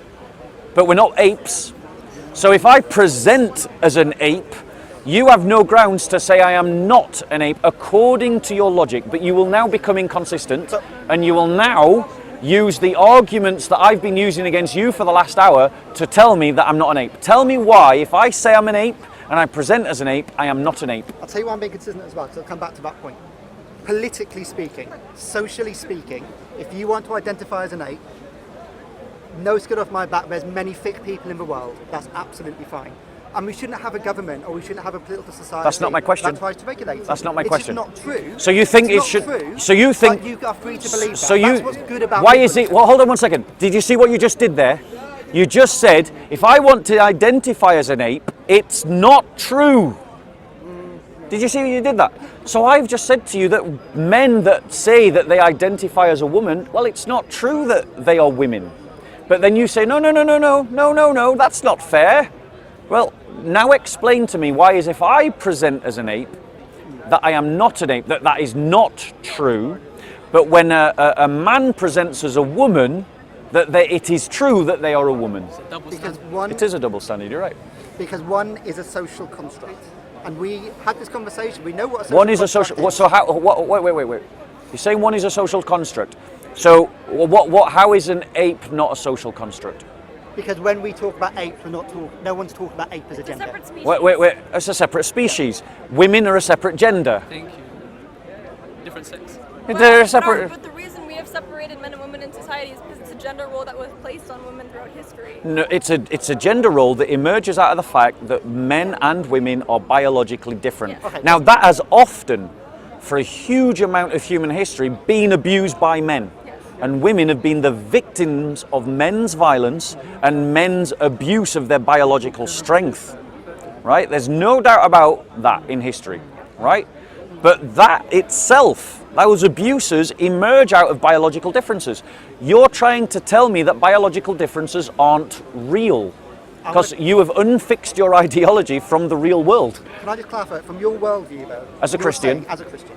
but we're not apes. So if I present as an ape, you have no grounds to say I am not an ape according to your logic, but you will now become inconsistent and you will now use the arguments that I've been using against you for the last hour to tell me that I'm not an ape. Tell me why, if I say I'm an ape and I present as an ape, I am not an ape. I'll tell you why I'm being consistent as well, because I'll come back to that point. Politically speaking, socially speaking, if you want to identify as an ape, no skin off my back, there's many thick people in the world. That's absolutely fine. And we shouldn't have a government or we shouldn't have a political society That's not my question. that tries to regulate it. That's not my question. It's not true. So you think it's it should? not true, So you think? but you are free to believe that. So That's what's good about Why liberalism. is it? Well, hold on one second. Did you see what you just did there? You just said, if I want to identify as an ape, it's not true. Did you see you did that? So I've just said to you that men that say that they identify as a woman, well, it's not true that they are women. But then you say, no, that's not fair. Well, now explain to me why is if I present as an ape, that I am not an ape, that is not true. But when a man presents as a woman, it is true that they are a woman. It is a double standard, you're right. Because one is a social construct. And we had this conversation, we know what a social One is a construct social. is. So how? Wait. You're saying one is a social construct. So how is an ape not a social construct? Because when we talk about apes, no one's talking about ape as a gender. Separate species. Wait. It's a separate species. Women are a separate gender. Thank you. Different sex. They're a separate. But the reason we have separated men and women in society is because it's a gender role that was placed on women throughout history. No, it's a gender role that emerges out of the fact that men and women are biologically different. Yes. Okay. Now that has often, for a huge amount of human history, been abused by men. And women have been the victims of men's violence and men's abuse of their biological strength, right? There's no doubt about that in history, right? But that itself, those abuses emerge out of biological differences. You're trying to tell me that biological differences aren't real because you have unfixed your ideology from the real world. Can I just clarify, from your worldview though? As a you're Christian. saying- As a Christian.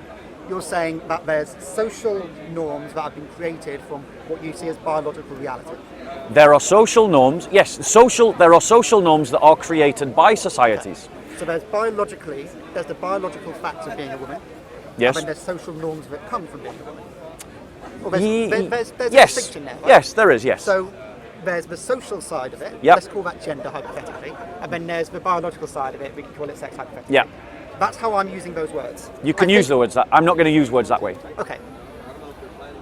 You're saying that there's social norms that have been created from what you see as biological reality. There are social norms, yes, there are social norms that are created by societies. So there's the biological facts of being a woman. Yes. And then there's social norms that come from being a woman. Well, there's a Yes, distinction there, right? yes, there is, yes. So there's the social side of it, Yep. let's call that gender hypothetically, and then there's the biological side of it, we can call it sex hypothetically. Yeah. That's how I'm using those words. You can I use think- the words that. I'm not going to use words that way. Okay.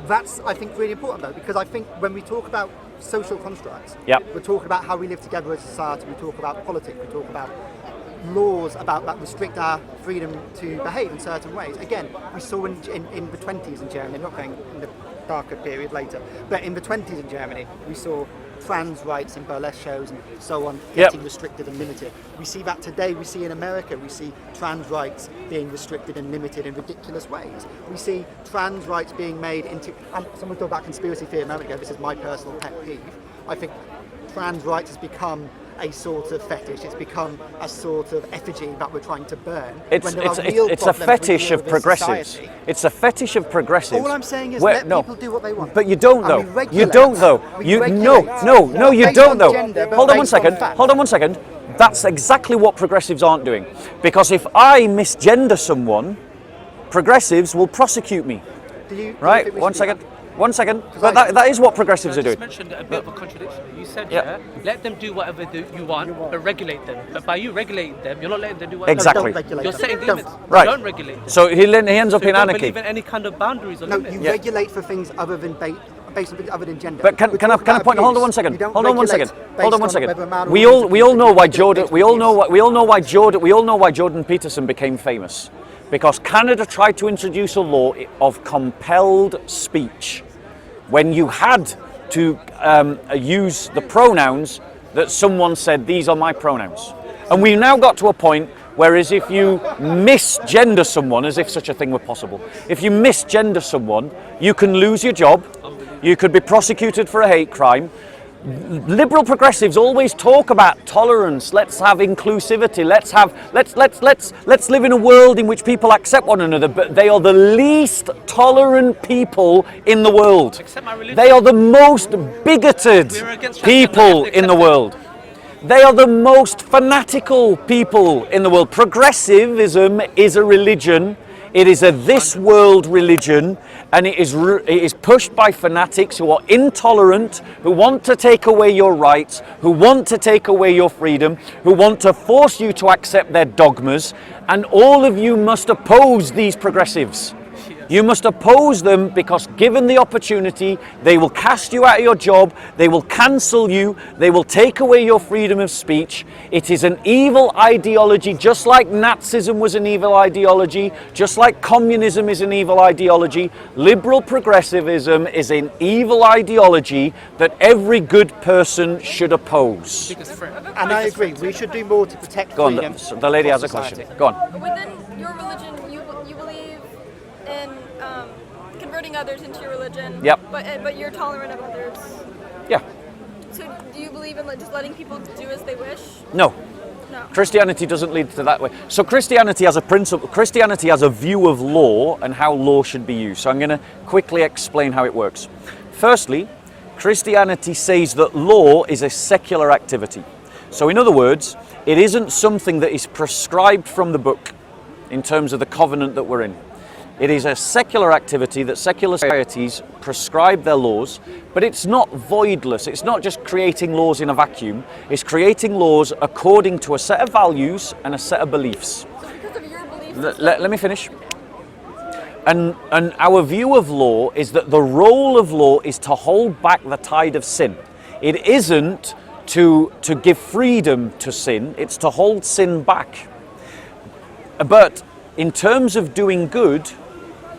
That's, I think, really important though, because I think when we talk about social constructs, Yep. we're talking about how we live together as a society, we talk about politics, we talk about laws about that restrict our freedom to behave in certain ways. Again, we saw in the 20s in Germany, not going in the darker period later, but in the 20s in Germany, we saw trans rights in burlesque shows and so on getting restricted and limited. We see that today, we see in America, we see trans rights being restricted and limited in ridiculous ways. We see trans rights being made into, and someone talked about conspiracy theory a moment ago, this is my personal pet peeve. I think trans rights has become a sort of fetish, it's become a sort of effigy that we're trying to burn. It's when there are a real problems we fetish deal of with as progressives. society. It's a fetish of progressives. All I'm saying is Where- let no. people do what they want. But you don't And though. we You regulate. don't though. We You regulate. no, you Based don't on though. gender, but Hold on one based on second. fact. Hold on one second. That's exactly what progressives aren't doing. Because if I misgender someone, progressives will prosecute me. Do you Right? think we One should do second. that? One second. But that is what progressives are I just doing. mentioned a bit of a contradiction. You said, Yeah. let them do whatever you want, but regulate them. But by you regulating them, you're not letting them do whatever Exactly. Don't regulate You're them. setting Don't. limits. Right. You don't regulate them. So he ends up So you in don't anarchy. believe in any kind of boundaries or No, limits. you Yeah. regulate for things other than based on things other than gender. But can We're I talking about point? Hold on abuse. one second. You don't Hold on one regulate second. based Hold on one on second. whether a man or We woman all is we all know abused. why You regulate Jordan. based We on all know abuse. why. We all know why Jordan Peterson became famous, because Canada tried to introduce a law of compelled speech when you had to use the pronouns that someone said, these are my pronouns. And we've now got to a point whereas if you misgender someone, as if such a thing were possible, if you misgender someone, you can lose your job, you could be prosecuted for a hate crime. Liberal progressives always talk about tolerance. Let's have inclusivity. Let's live in a world in which people accept one another. But they are the least tolerant people in the world. Accept my religion. They are the most bigoted We're against people transgender, in the accept world. They are the most fanatical people in the world. Progressivism is a religion. It is a this world religion, and it is pushed by fanatics who are intolerant, who want to take away your rights, who want to take away your freedom, who want to force you to accept their dogmas, and all of you must oppose these progressives. You must oppose them because given the opportunity, they will cast you out of your job, they will cancel you, they will take away your freedom of speech. It is an evil ideology, just like Nazism was an evil ideology, just like communism is an evil ideology. Liberal progressivism is an evil ideology that every good person should oppose. And I agree, we should do more to protect Go on, freedom. the lady for has a society. question. Go on. Within your religion, you believe in converting others into your religion. Yep. But you're tolerant of others. Yeah. So do you believe in just letting people do as they wish? No. No. Christianity doesn't lead to that way. So Christianity has a principle, Christianity has a view of law and how law should be used. So I'm going to quickly explain how it works. Firstly, Christianity says that law is a secular activity. So in other words, it isn't something that is prescribed from the book in terms of the covenant that we're in. It is a secular activity that secular societies prescribe their laws, but it's not voidless. It's not just creating laws in a vacuum. It's creating laws according to a set of values and a set of beliefs. So because of your beliefs, Let me finish. And our view of law is that the role of law is to hold back the tide of sin. It isn't to give freedom to sin, it's to hold sin back. But in terms of doing good,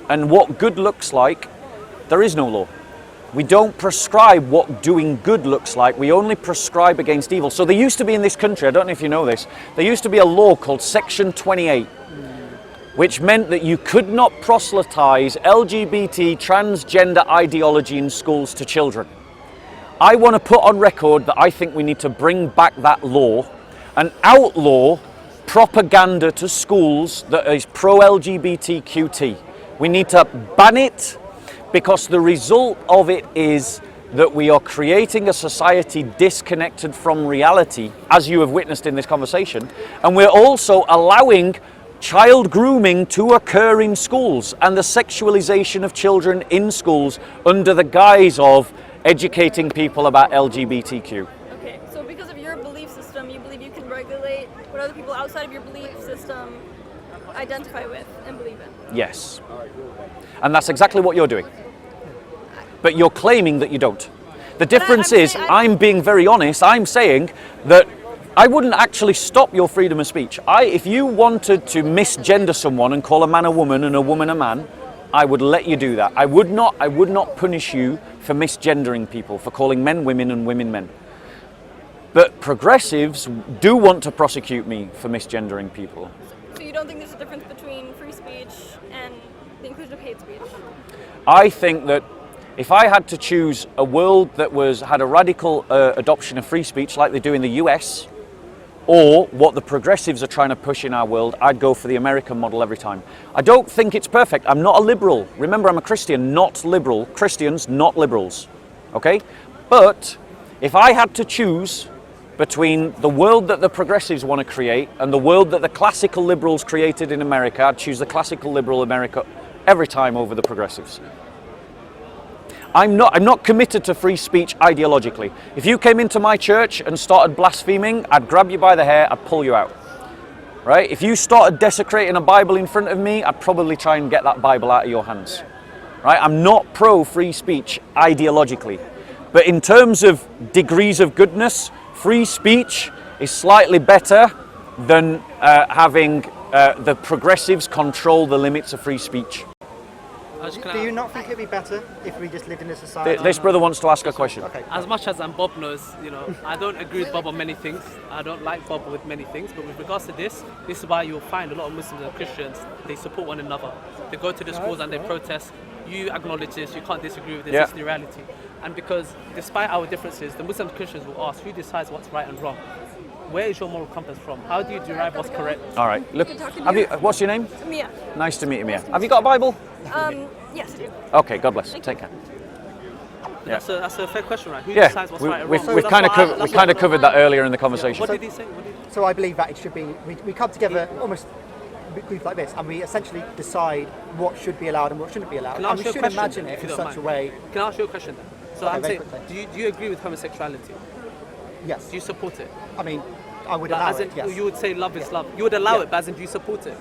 and what good looks like, there is no law. We don't prescribe what doing good looks like, we only prescribe against evil. So there used to be in this country, I don't know if you know this, there used to be a law called Section 28, which meant that you could not proselytize LGBT transgender ideology in schools to children. I want to put on record that I think we need to bring back that law and outlaw propaganda to schools that is pro-LGBTQT. We need to ban it because the result of it is that we are creating a society disconnected from reality, as you have witnessed in this conversation, and we're also allowing child grooming to occur in schools and the sexualization of children in schools under the guise of educating people about LGBTQ. okay, so because of your belief system, you believe you can regulate what other people outside of your belief system identify with and believe in? Yes. And that's exactly what you're doing. But you're claiming that you don't. The difference is, I'm being very honest, I'm saying that I wouldn't actually stop your freedom of speech. If you wanted to misgender someone and call a man a woman and a woman a man, I would let you do that. I would not punish you for misgendering people, for calling men women and women men. But progressives do want to prosecute me for misgendering people. So you don't think there's a difference between free speech and the inclusion of hate speech? I think that if I had to choose a world that had a radical adoption of free speech like they do in the US, or what the progressives are trying to push in our world, I'd go for the American model every time. I don't think it's perfect. I'm not a liberal. Remember, I'm a Christian, not liberal. Christians, not liberals. Okay? But if I had to choose between the world that the progressives want to create and the world that the classical liberals created in America, I'd choose the classical liberal America every time over the progressives. I'm not committed to free speech ideologically. If you came into my church and started blaspheming, I'd grab you by the hair, I'd pull you out. Right? If you started desecrating a Bible in front of me, I'd probably try and get that Bible out of your hands. Right? I'm not pro free speech ideologically. But in terms of degrees of goodness, free speech is slightly better than having the progressives control the limits of free speech. Do you not think it'd be better if we just lived in a society? This brother wants to ask a question. Okay. As much as Bob knows, I don't agree with Bob on many things. I don't like Bob with many things. But with regards to this is why you'll find a lot of Muslims and Christians, they support one another. They go to the schools and they protest. You acknowledge this, you can't disagree with this, Yeah. it's the reality. And because despite our differences, the Muslim Christians will ask, who decides what's right and wrong? Where is your moral compass from? How do you derive what's correct? All right. Look, Good talking to have you? you. What's your name? Mia. Nice to meet you, Mia. Have you got a Bible? Yes, I do. Okay. God bless. Take care. That's a fair question, right? Who Yeah, decides what's right and we've, wrong? we've That's kind of what I- we kind of covered that earlier in the conversation. What did he say? What did he say? So I believe that it should be, we come together almost groups like this, and we essentially decide what should be allowed and what shouldn't be allowed. Can I And ask we you a should question, imagine if it you in don't such a mind? way. Can I ask you a question then? So Okay, I'm very saying, quickly. do you agree with homosexuality? Yes. Do you support it? I mean, I would Like, allow as in, it. Yes. you would say love is Yeah. love. You would allow Yeah. it, but as in, do you support it?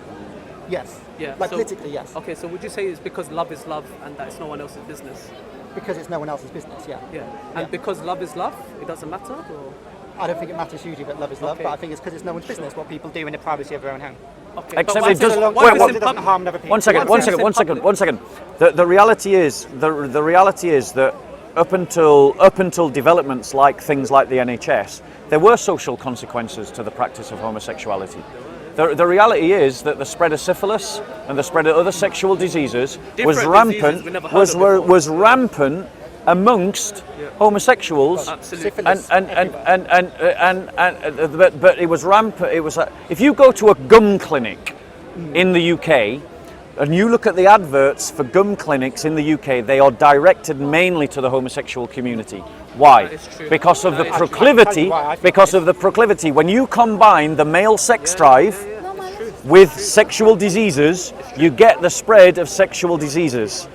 Yes. Yeah. Like so- politically, yes. Okay, so would you say it's because love is love and that it's no one else's business? Because it's no one else's business. Yeah. Yeah. And Yeah. because love is love, it doesn't matter? Or? I don't think it matters hugely that love is love, Okay. but I think it's because it's no one's business what people do in the privacy of their own home. Okay. Except but it once does- it's- wait, once it's what- in It doesn't public- harm other people. One second. Once One it's second. in One second. public- One second. The reality is the reality is that up until developments like things like the NHS, there were social consequences to the practice of homosexuality. The reality is that the spread of syphilis and the spread of other sexual diseases was Different diseases rampant. we never heard of before. Was rampant amongst homosexuals. Absolutely. Syphilis But it was rampant. It was if you go to a gum clinic in the UK and you look at the adverts for gum clinics in the UK, they are directed mainly to the homosexual community. Why? That is true. Because of the That is true. proclivity. Why I think Because of the proclivity. When you combine the male sex drive with sexual diseases, you get the spread of sexual diseases.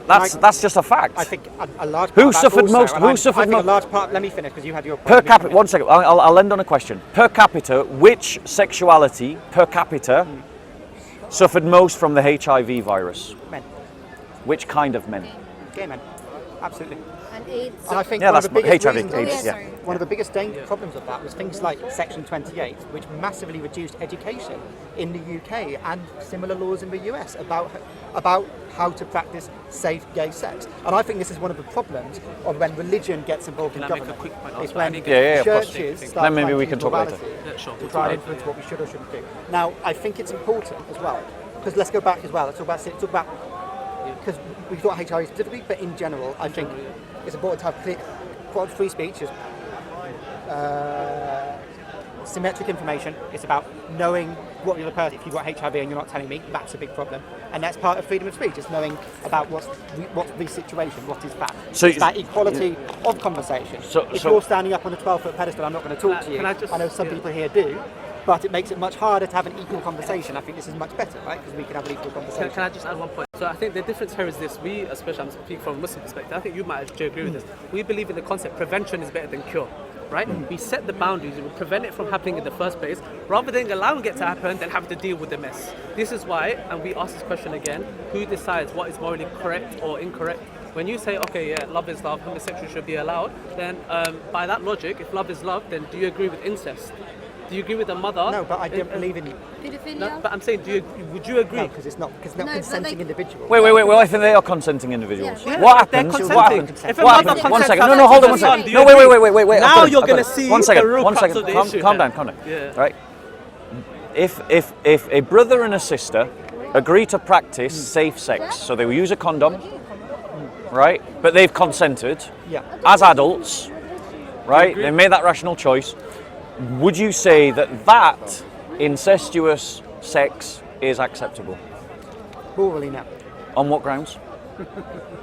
That's just a fact. I think a large part Who of that suffered also, most- and who I suffered think a mo- large part. Let me finish because you had your point. Per Let me capita, finish. one second, I'll end on a question. Per capita, which sexuality per capita suffered most from the HIV virus? Men, Which kind of men? gay men, absolutely. And AIDS. And I think Yeah, one of that's the biggest HIV, reasons, AIDS, yeah. one of the biggest problems of that was things like Section 28, which massively reduced education in the UK and similar laws in the US about how to practice safe gay sex. And I think this is one of the problems of when religion gets involved Can in I make a government. quick point? It's I when need- Yeah, of course. churches Then start maybe trying we to can use talk later. morality Yeah, sure. to try and influence what we should or shouldn't do. Now, I think it's important as well, because let's go back as well. Let's talk about because we thought HIV specifically, but in general, I think it's important to have clear, free speech is symmetric information. It's about knowing what the other person. If you've got HIV and you're not telling me, that's a big problem, and that's part of freedom of speech. Is knowing about what's the situation, what is fact. So it's that equality of conversation. If you're standing up on a 12-foot pedestal, I'm not going to talk to you. Can I just- know some yeah. people here do. But it makes it much harder to have an equal conversation. I think this is much better, right? Because we can have an equal conversation. Can I just add one point? So I think the difference here is this. We, especially I'm speaking from a Muslim perspective, I think you might actually agree with this. We believe in the concept prevention is better than cure, right? We set the boundaries, we prevent it from happening in the first place, rather than allowing it to happen, then have to deal with the mess. This is why, and we ask this question again, who decides what is morally correct or incorrect? When you say, okay, yeah, love is love, homosexual should be allowed, then by that logic, if love is love, then do you agree with incest? Do you agree with the mother? No, but I don't believe in. Pedophilia. No, but I'm saying, would you agree? No, because it's not No, but consenting like- individuals. Wait. Well, I think they are consenting individuals. Yeah. What They're happens? consenting. What happens? If a What mother happens? One consents second. to No, hold on her one son, second. do No, you wait. agree? Now I've you're got gonna it. see One the second. real One crux second. of the issue Calm then. down. Yeah. Right. If a brother and a sister agree to practice safe sex, so they will use a condom, right? But they've consented Yeah. as adults, right? They made that rational choice. Would you say that incestuous sex is acceptable? Morally, no. On what grounds?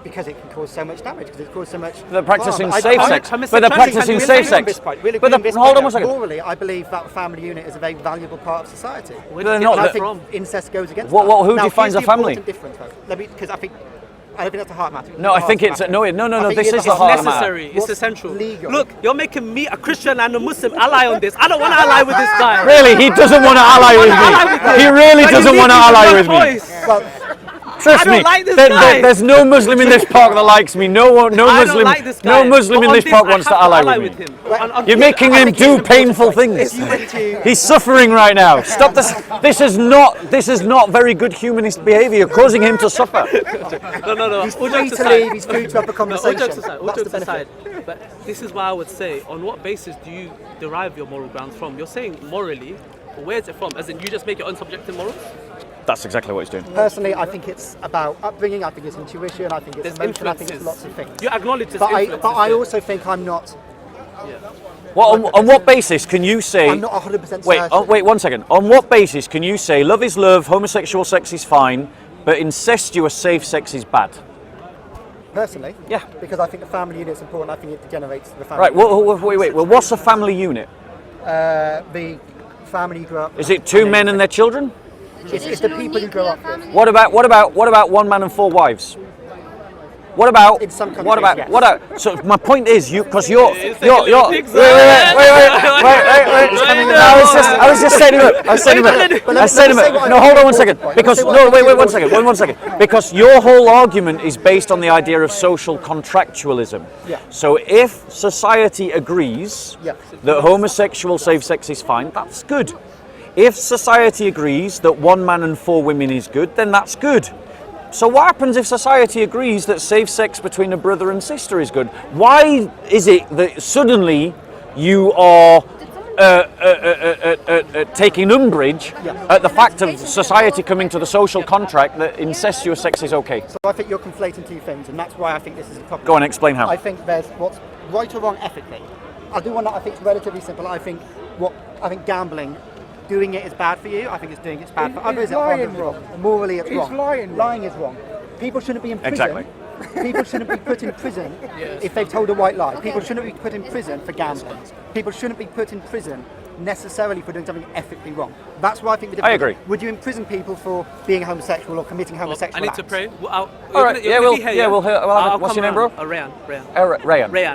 Because it can cause so much damage. Because it causes so much. They're practicing harm. safe I- sex, I- but they're practicing We'll safe agree on this sex. point. We'll But agree on the, this hold point. on one second. Morally, I believe that the family unit is a very valuable part of society. Where They're do you not- get And I that think from? incest goes against What- that. who Now, defines here's a the family? important difference, though. Because I think don't think that's a heart matter. No, I think it's no. This is the It's heart matter. necessary. It's What's essential. legal? Look, you're making me a Christian and a Muslim ally on this. I don't want to ally with this guy. Really, he doesn't want to ally with me. He really But you doesn't leave want to me with ally no with me. choice. Well, Trust don't me, like this guy. there's no Muslim in this park that likes me. No I don't Muslim, like this no guy. Muslim But in on this this, park I wants have to ally ally with me. him. You're making him do painful things. If you went to He's suffering right now. Stop this. This is not very good humanist behaviour. You're causing him to suffer. No. he's All free jokes to aside. leave, he's free to have a No, conversation. all jokes aside, That's the benefit. but this is why I would say, on what basis do you derive your moral grounds from? You're saying morally, but where's it from? As in, you just make your own subjective morals? That's exactly what he's doing. Personally, I think it's about upbringing, I think it's intuition, I think it's There's emotion, I think influences. it's lots of things. You acknowledge this But influences. I there. also think I'm not On what basis can you say? I'm not 100% Wait, certain. wait 1 second. On what basis can you say love is love, homosexual sex is fine, but incestuous safe sex is bad? Personally, Yeah. because I think the family unit's important. I think it degenerates the family. Right. Wait. Well, what's a family unit? The family you grew up. Is it 2 men and their children? It's the people you grow up with. What about 1 man and 4 wives? What about? In some countries, what about? yes. What about? So my point is, because you're. It's Wait. like a little pig's I was just setting him up. I was setting him up. I set him up. No, hold on 1 second. Because no, wait 1 second. Wait 1 second. Because your whole argument is based on the idea of social contractualism. Yeah. So if society agrees Yeah. that homosexual safe sex is fine, that's good. If society agrees that 1 man and 4 women is good, then that's good. So what happens if society agrees that safe sex between a brother and sister is good? Why is it that suddenly you are taking umbrage at the fact of society coming to the social contract that incestuous sex is okay? So I think you're conflating two things, and that's why I think this is a problem. Go on, explain how. I think there's what's right or wrong ethically. I'll do one that I think is relatively simple. I think gambling, doing it is bad for you. I think it's bad for others. lying, It's Rob. morally, it's He's wrong. lying. Lying is wrong. People shouldn't be in prison. Exactly. People shouldn't be put in prison if they've told a white lie. People shouldn't be put in prison for gambling. People shouldn't be put in prison necessarily for doing something ethically wrong. That's why I think the I difference. agree. Would you imprison people for being homosexual or committing homosexual I need to acts? pray. All right, yeah, we'll hear. What's your name, bro? Rayan.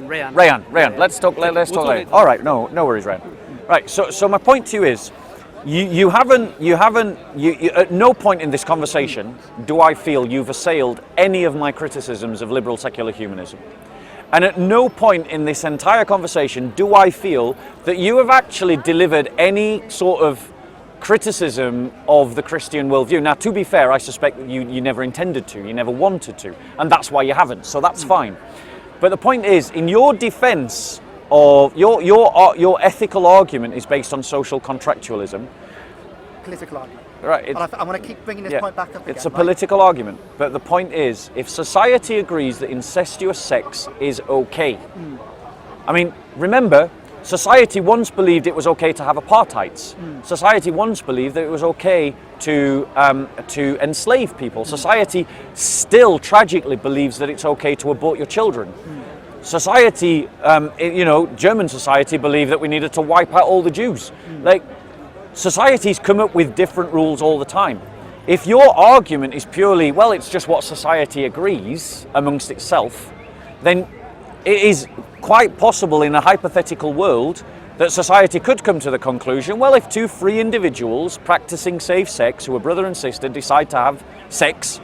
Rayan. Let's talk. Let's talk later. All right, no worries, Rayan. Right. So my point to you is, you haven't. At no point in this conversation do I feel you've assailed any of my criticisms of liberal secular humanism. And at no point in this entire conversation do I feel that you have actually delivered any sort of criticism of the Christian worldview. Now, to be fair, I suspect that you never intended to, you never wanted to, and that's why you haven't, so that's fine. But the point is, in your defense of your ethical argument is based on social contractualism. Political argument. Right. And I want to keep bringing this point back up again. It's a political argument, but the point is, if society agrees that incestuous sex is okay, I mean, remember, society once believed it was okay to have apartheids. Society once believed that it was okay to enslave people. Society still tragically believes that it's okay to abort your children. Society, German society believed that we needed to wipe out all the Jews. Societies come up with different rules all the time. If your argument is purely, well, it's just what society agrees amongst itself, then it is quite possible in a hypothetical world that society could come to the conclusion, well, if 2 free individuals practicing safe sex who are brother and sister decide to have sex,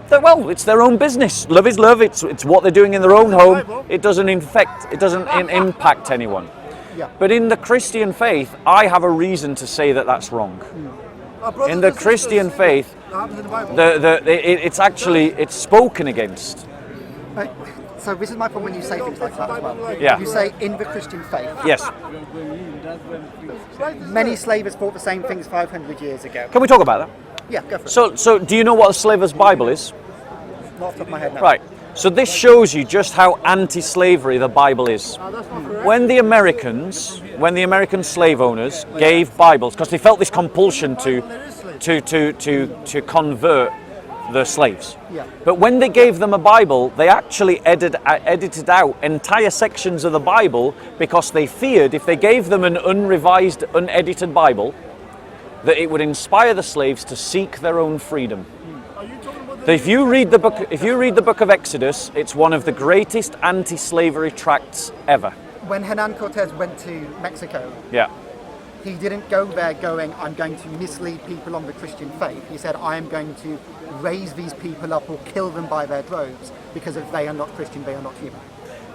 then, well, it's their own business. Love is love. It's what they're doing in their own home. It doesn't impact anyone. Yeah. But in the Christian faith, I have a reason to say that that's wrong. In the Christian faith, it's spoken against. So this is my problem when you say things like that as well. Yeah. You say in the Christian faith. Yes. Many slavers thought the same things 500 years ago. Can we talk about that? Yeah, go for it. So do you know what a slaver's Bible is? Not off the top of my head now. Right. So this shows you just how anti-slavery the Bible is. When the American slave owners gave Bibles, because they felt this compulsion to convert the slaves. Yeah. But when they gave them a Bible, they actually edited out entire sections of the Bible because they feared if they gave them an unrevised, unedited Bible, that it would inspire the slaves to seek their own freedom. If you read the book of Exodus, it's one of the greatest anti-slavery tracts ever. When Hernan Cortez went to Mexico, Yeah. he didn't go there going, I'm going to mislead people on the Christian faith. He said, I am going to raise these people up or kill them by their droves because if they are not Christian, they are not human.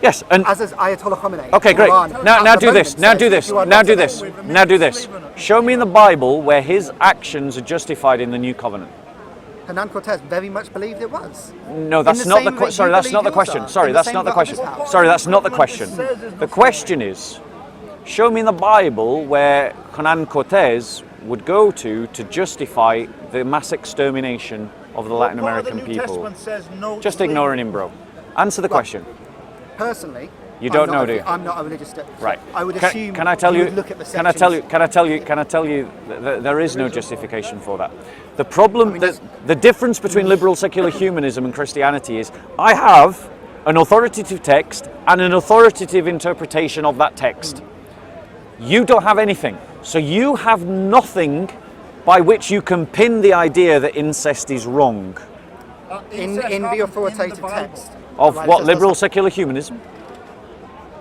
Yes, and As is Ayatollah Khomeini. okay, great. Quran, Now at the do this. moment Now says, do this. "You are Now not do a this. man." Now do this. Show me in the Bible where his actions are justified in the new covenant. Hernan Cortez very much believed it was. No, that's the not the same way question. Sorry, you that's not the believe yours question. are. Sorry, In the that's same not the way question. others have. Sorry, that's not the question. The question is, show me in the Bible where Hernan Cortez would go to justify the mass extermination of the Latin American people. Just ignoring him, bro. Answer the question. Personally, You don't I'm know, not do you? I'm not a religious. Right. I would Can- assume. can I tell you? would look at the Can I tell you? sections. Can I tell you that there is no justification for that? The problem, mean, the difference between liberal secular humanism and Christianity is, I have an authoritative text and an authoritative interpretation of that text. You don't have anything, so you have nothing by which you can pin the idea that incest is wrong. In the authoritative text Of right, what it says liberal that's secular humanism?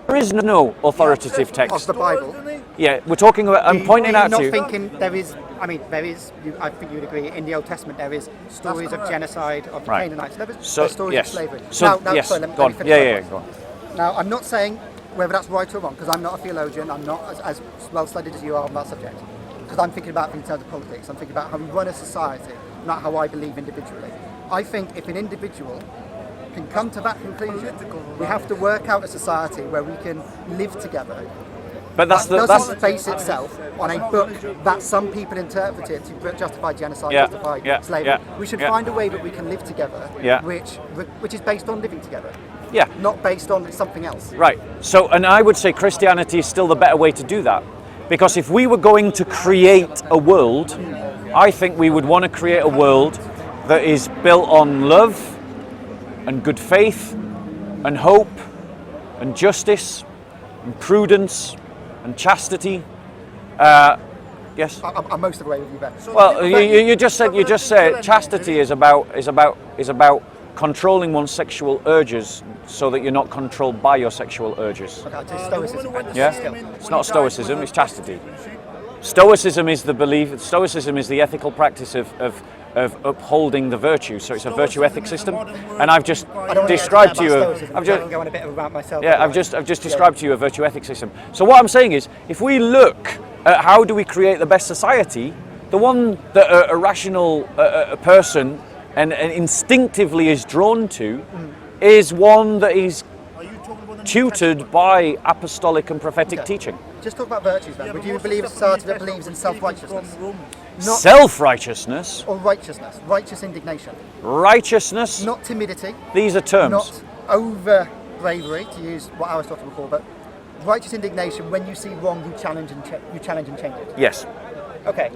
There is no authoritative of text. the Bible. Yeah, we're talking about. I'm pointing Do you out not to you. thinking there is? I mean, there is. I think you'd agree. In the Old Testament, there is stories of genocide of the Right. Canaanites. There is So stories yes. of slavery. So now, yes. sorry, let me Go on. finish Yeah, my yeah, point. go on. Now, I'm not saying whether that's right or wrong because I'm not a theologian. I'm not as well studied as you are on that subject. Because I'm thinking about things in terms of politics. I'm thinking about how we run a society, not how I believe individually. I think if an individual can come to that conclusion, we have to work out a society where we can live together. But that's That the doesn't base itself on a book that some people interpret it to justify genocide, Yeah, justify yeah, slavery. yeah, We should yeah. find a way that we can live together, Yeah. which is based on living together, yeah. not based on something else. Right. So, and I would say Christianity is still the better way to do that. Because if we were going to create a world, I think we would want to create a world that is built on love and good faith and hope and justice and prudence and chastity. Yes. I'm most of the way with you, Ben. Well, you just said chastity is about controlling one's sexual urges so that you're not controlled by your sexual urges. Okay, I'd say stoicism. Yeah, it's not stoicism; it's chastity. Stoicism is the belief. Stoicism is the ethical practice of upholding the virtues. So it's a virtue ethic system, and I've just I don't want to described get to you. about stoicism, I've because I just can go on a bit of a rant myself. yeah, I've just described to you a virtue ethic system. So what I'm saying is, if we look at how do we create the best society, the one that a rational person and instinctively is drawn to is one that is tutored by apostolic and prophetic teaching. Just talk about virtues, then. Would you believe a society that believes in self-righteousness? Not Self-righteousness, or righteousness, righteous indignation, righteousness, not timidity, these are terms. not over bravery, to use what Aristotle would call, but righteous indignation. When you see wrong, you challenge and change it. Yes. Okay.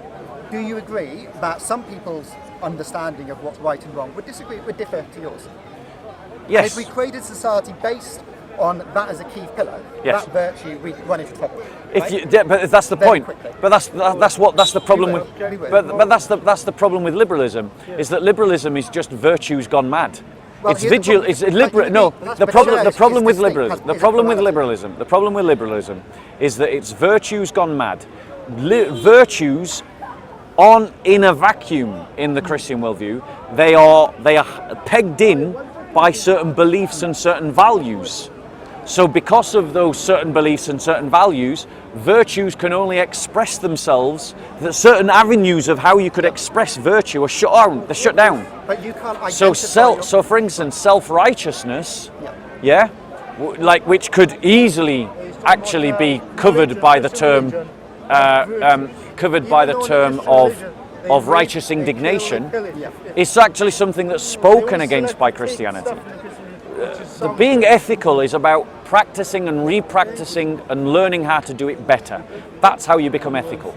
Do you agree that some people's understanding of what's right and wrong would differ to yours? And Yes. if we created society based on that as a key pillar, Yes. that virtue, we run into trouble. If right? you, yeah, but that's the Very point. quickly. But that's the problem with. We will. But that's the problem with liberalism is that liberalism is just virtues gone mad. Well, It's here's the vigil. problem. It's Like, liberal. you No, mean- the but problem. The church problem is with distinct, liberalism. The is problem with plurality. liberalism. The problem with liberalism is that it's virtues gone mad. Virtues aren't in a vacuum in the Christian worldview. They are pegged in by certain beliefs and certain values. So because of those certain beliefs and certain values, virtues can only express themselves, that certain avenues of how you could express virtue are shut down. They're shut down. But you can't identify So for instance, self-righteousness, Yeah. like which could easily actually be covered by the term of righteous indignation, is actually something that's spoken against by Christianity. The being ethical is about practicing and repracticing and learning how to do it better. That's how you become ethical.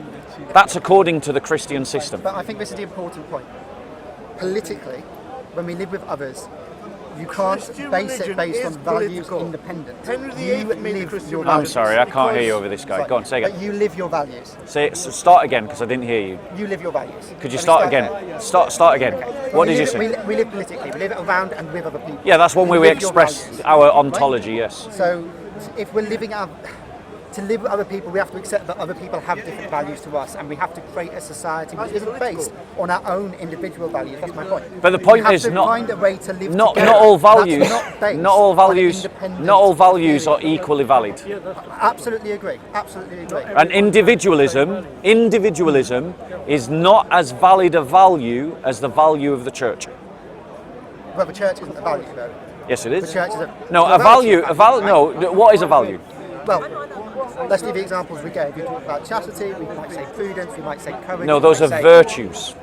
That's according to the Christian system. But I think this is the important point. Politically, when we live with others, you can't base it based on values independent. You live your values. I'm sorry, I can't hear you over this guy. Go on, say But again. you live your values. Start again, because I didn't hear you. You live your values. Could you Let me start there. again? Start again. What did you say? We live politically. We live around and with other people. Yeah, that's one way we live your express values. our ontology, yes. So if we're living our... to live with other people, we have to accept that other people have different values to us, and we have to create a society which isn't based on our own individual values. That's my point. But the point we is have to not find a way to live not together all that's values not based not all on values independent not all values are theory. equally valid. Absolutely agree. Absolutely agree. And individualism is not as valid a value as the value of the church. Well, the church isn't a value, though. Yes, it is. The church is No, a value. No, what is a value? Well, let's do the examples we gave. We talked about chastity, we might say prudence, we might say courage. No, we those might are say- virtues.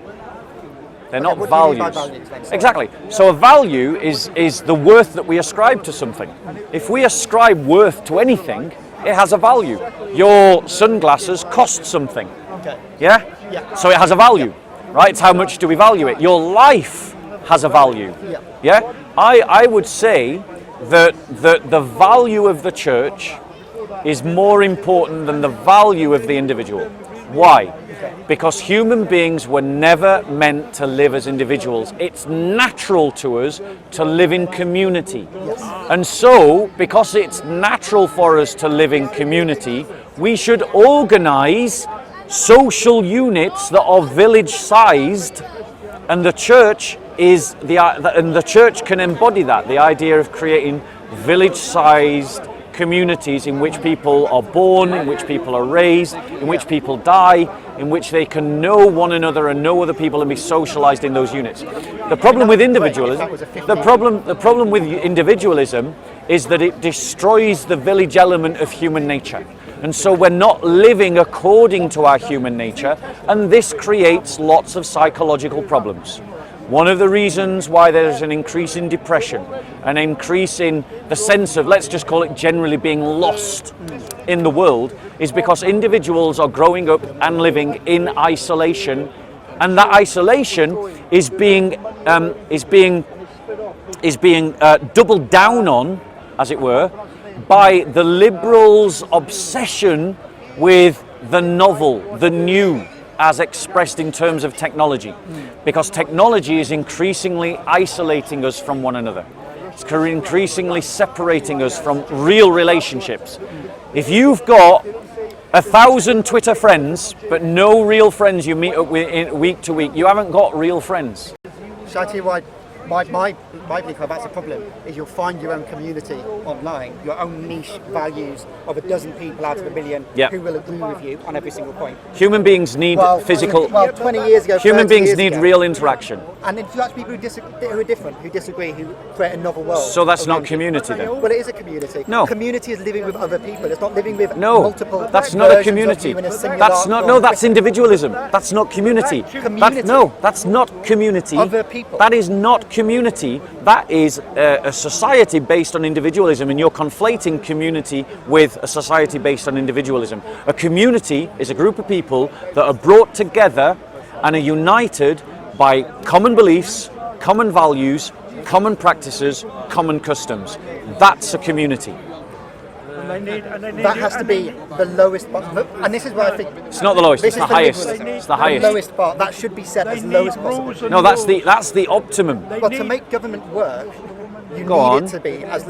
They're not what do you mean by values. values then? Sorry. Exactly. So a value is the worth that we ascribe to something. If we ascribe worth to anything, it has a value. Your sunglasses cost something. Okay. Yeah? Yeah. So it has a value, right? It's how much do we value it? Your life has a value. Yeah. Yeah? I would say that the value of the church is more important than the value of the individual. Why? Because human beings were never meant to live as individuals. It's natural to us to live in community. And so, because it's natural for us to live in community, we should organize social units that are village-sized, and the church can embody that, the idea of creating village-sized communities in which people are born, in which people are raised, in which people die, in which they can know one another and know other people and be socialized in those units. The problem with individualism, the problem with individualism is that it destroys the village element of human nature. And so we're not living according to our human nature, and this creates lots of psychological problems. One of the reasons why there's an increase in depression, an increase in the sense of, let's just call it generally being lost in the world, is because individuals are growing up and living in isolation, and that isolation is being doubled down on, as it were, by the liberals' obsession with the novel, the new, as expressed in terms of technology, because technology is increasingly isolating us from one another. It's increasingly separating us from real relationships. If you've got 1,000 Twitter friends, but no real friends you meet up with week to week, you haven't got real friends. Shall I tell you why? My belief that's a problem is you'll find your own community online, your own niche values of a dozen people out of a million who will agree with you on every single point. Human beings need physical. Well, 20 years ago, human 30 beings years need ago. real interaction. And if you actually people who are different, who disagree, who create a novel world. So that's not around you. community then. Well, it is a community. No. Community is living with other people. It's not living with No, multiple. that's not a versions of community. you in a singular That's not. No, that's individualism. That's not community. Community. That's not community. Other people. That is not community. That is a society based on individualism, and you're conflating community with a society based on individualism. A community is a group of people that are brought together and are united by common beliefs, common values, common practices, common customs. That's a community. That has to be the lowest, and this is where I think It's not the lowest, this it's the is highest. liberalism. It's the highest. lowest bar. That should be set as low as possible. No, that's the optimum. But to make government work, you Go need on. it to be as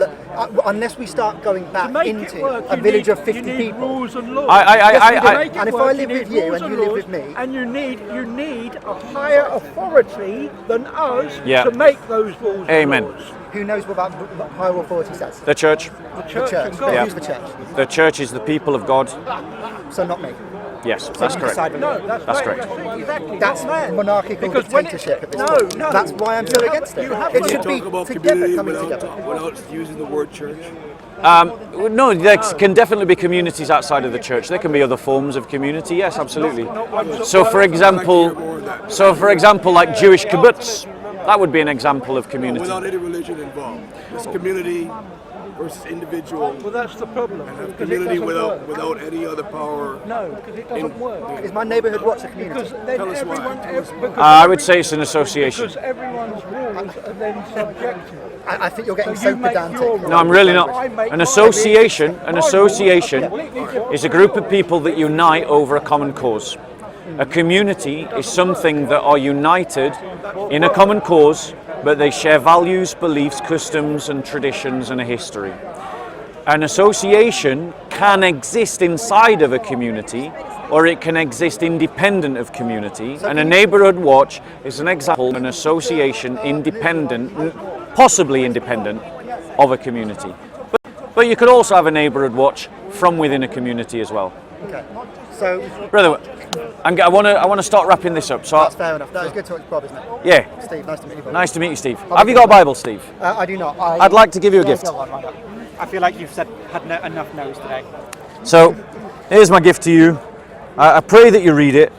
unless we start going back Make it into work, a you village need- of 50 you need people. rules and laws. And if I live with you and you live with me, and you need a higher authority than us Yeah. to make those rules. Amen. And laws. who knows what that higher authority says? The church. The The church, church. and But God. Yeah. who's the church? The church is the people of God. So not me. Yes, that's you correct. decide with me. No, that's That's right. correct. Exactly. That's not man. monarchical Because when it- dictatorship at this No, point. no. That's why I'm so You have- against it. you have It to should talk be Talk about together, community coming without, together. without using the word church. No, there can definitely be communities outside of the church. There can be other forms of community. Yes, absolutely. So, for example, like Jewish kibbutz, that would be an example of community. Without any religion involved. It's community versus individual. Well, that's the problem. And have because it community doesn't work. without any other power. No, because it doesn't work. Is my neighbourhood watch a community? Because then Tell us why. everyone, Tell us because I would say it's an association. because everyone's rules are then subjective. I think you're getting So so you make pedantic. your No, I'm really not. I make An mine. association My rules are completely different. is a group of people that unite over a common cause. A community is something that are united in a common cause, but they share values, beliefs, customs, and traditions, and a history. An association can exist inside of a community, or it can exist independent of community. And a neighbourhood watch is an example of an association independent, possibly independent, of a community. But you could also have a neighbourhood watch from within a community as well. Okay. So Brother, I want to start wrapping this up. So that's fair enough. No, it's good talking to Bob, isn't it? yeah. Steve, nice to meet you. Bob. Nice to meet you, Steve. Have you got a Bible, Steve? I do not. I'd like to give you a gift. Go on, why not? I feel like you've had enough no's today. So, here's my gift to you. I pray that you read it,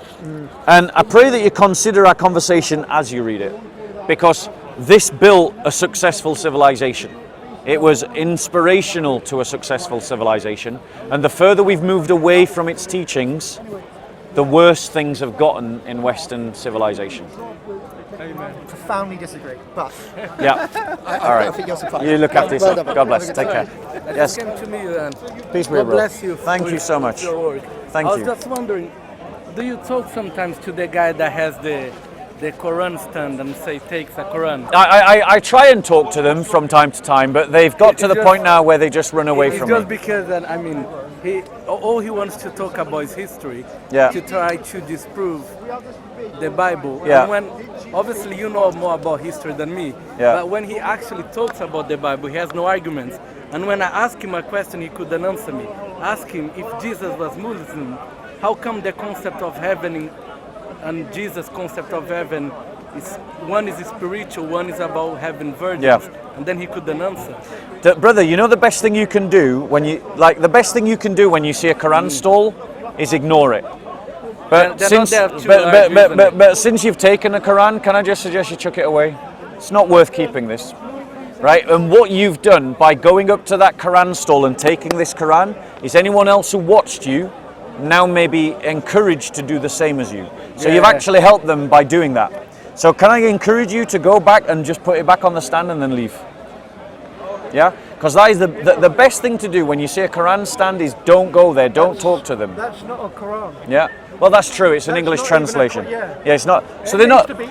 and I pray that you consider our conversation as you read it, because this built a successful civilization. It was inspirational to a successful civilization, and the further we've moved away from its teachings, the worse things have gotten in Western civilization. Profoundly disagree, but Yeah. All right. I think you're surprised. You look after yourself. Well done. God bless. Have a Take good care. day. Yes. Came to me and Peace be God with you. bless you. Thank you so much. Your work. Thank I was you. just wondering, do you talk sometimes to the guy that has the Quran stand and say takes a Quran? I try and talk to them from time to time, but they've got to the point now where they just run away It's from just me. because I mean, all he wants to talk about is history. Yeah. To try to disprove the Bible. Yeah. And when obviously you know more about history than me. Yeah. But when he actually talks about the Bible, he has no arguments. And when I ask him a question, he couldn't answer me. Ask him if Jesus was Muslim, how come the concept of heaven and Jesus' concept of heaven is one is spiritual, one is about having virgins, Yeah. and then he couldn't answer. Brother, you know the best thing you can do when you see a Quran stall is ignore it. But They're since not there to argue, but since you've taken a Quran, can I just suggest you chuck it away? It's not worth keeping this. Right? And what you've done by going up to that Quran stall and taking this Quran is anyone else who watched you now may be encouraged to do the same as you. So you've actually helped them by doing that. So can I encourage you to go back and just put it back on the stand and then leave? Yeah? Because that is the best thing to do when you see a Quran stand is don't go there, don't talk to them. That's not a Quran. Yeah. Well, that's true. It's an That's English not even a translation. Quran, yeah. Yeah, it's not. So It they're needs not. to be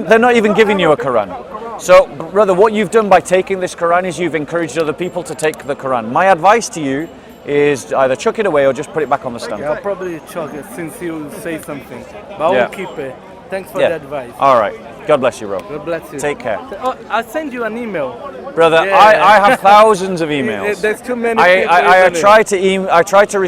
They're not even giving you a Quran. Quran. So, brother, what you've done by taking this Quran is you've encouraged other people to take the Quran. My advice to you is either chuck it away or just put it back on the stand. Yeah, I'll probably chuck it since you say something. But I Yeah. will keep it. Thanks for Yeah. the advice. All right. God bless you, bro. God bless you. Take care, Oh, I'll send you an email. brother. Yeah. I have thousands of emails. There's too many I people. try to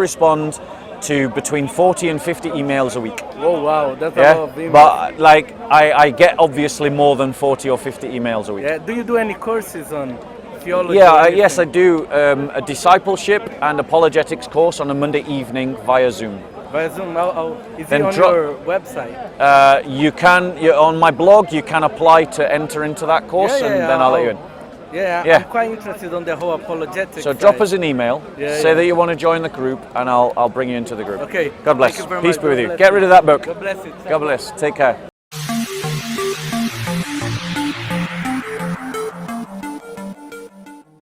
respond to between 40 and 50 emails a week. Oh wow, that's a Yeah, lot of emails. but like I get obviously more than 40 or 50 emails a week. Yeah, do you do any courses on theology? Yeah, or yes, I anything? do a discipleship and apologetics course on a Monday evening via Zoom. Via Zoom, is Then it on drop- your website? You're on my blog. You can apply to enter into that course, and then I'll let you in. Yeah, Yeah. I'm quite interested on the whole apologetics. So drop side. us an email, Yeah, say yeah. that you want to join the group, and I'll bring you into the group. Okay. God bless. Thank you very Peace much. be with God you. bless Get you. rid of that book. God bless you. God bless. Take care.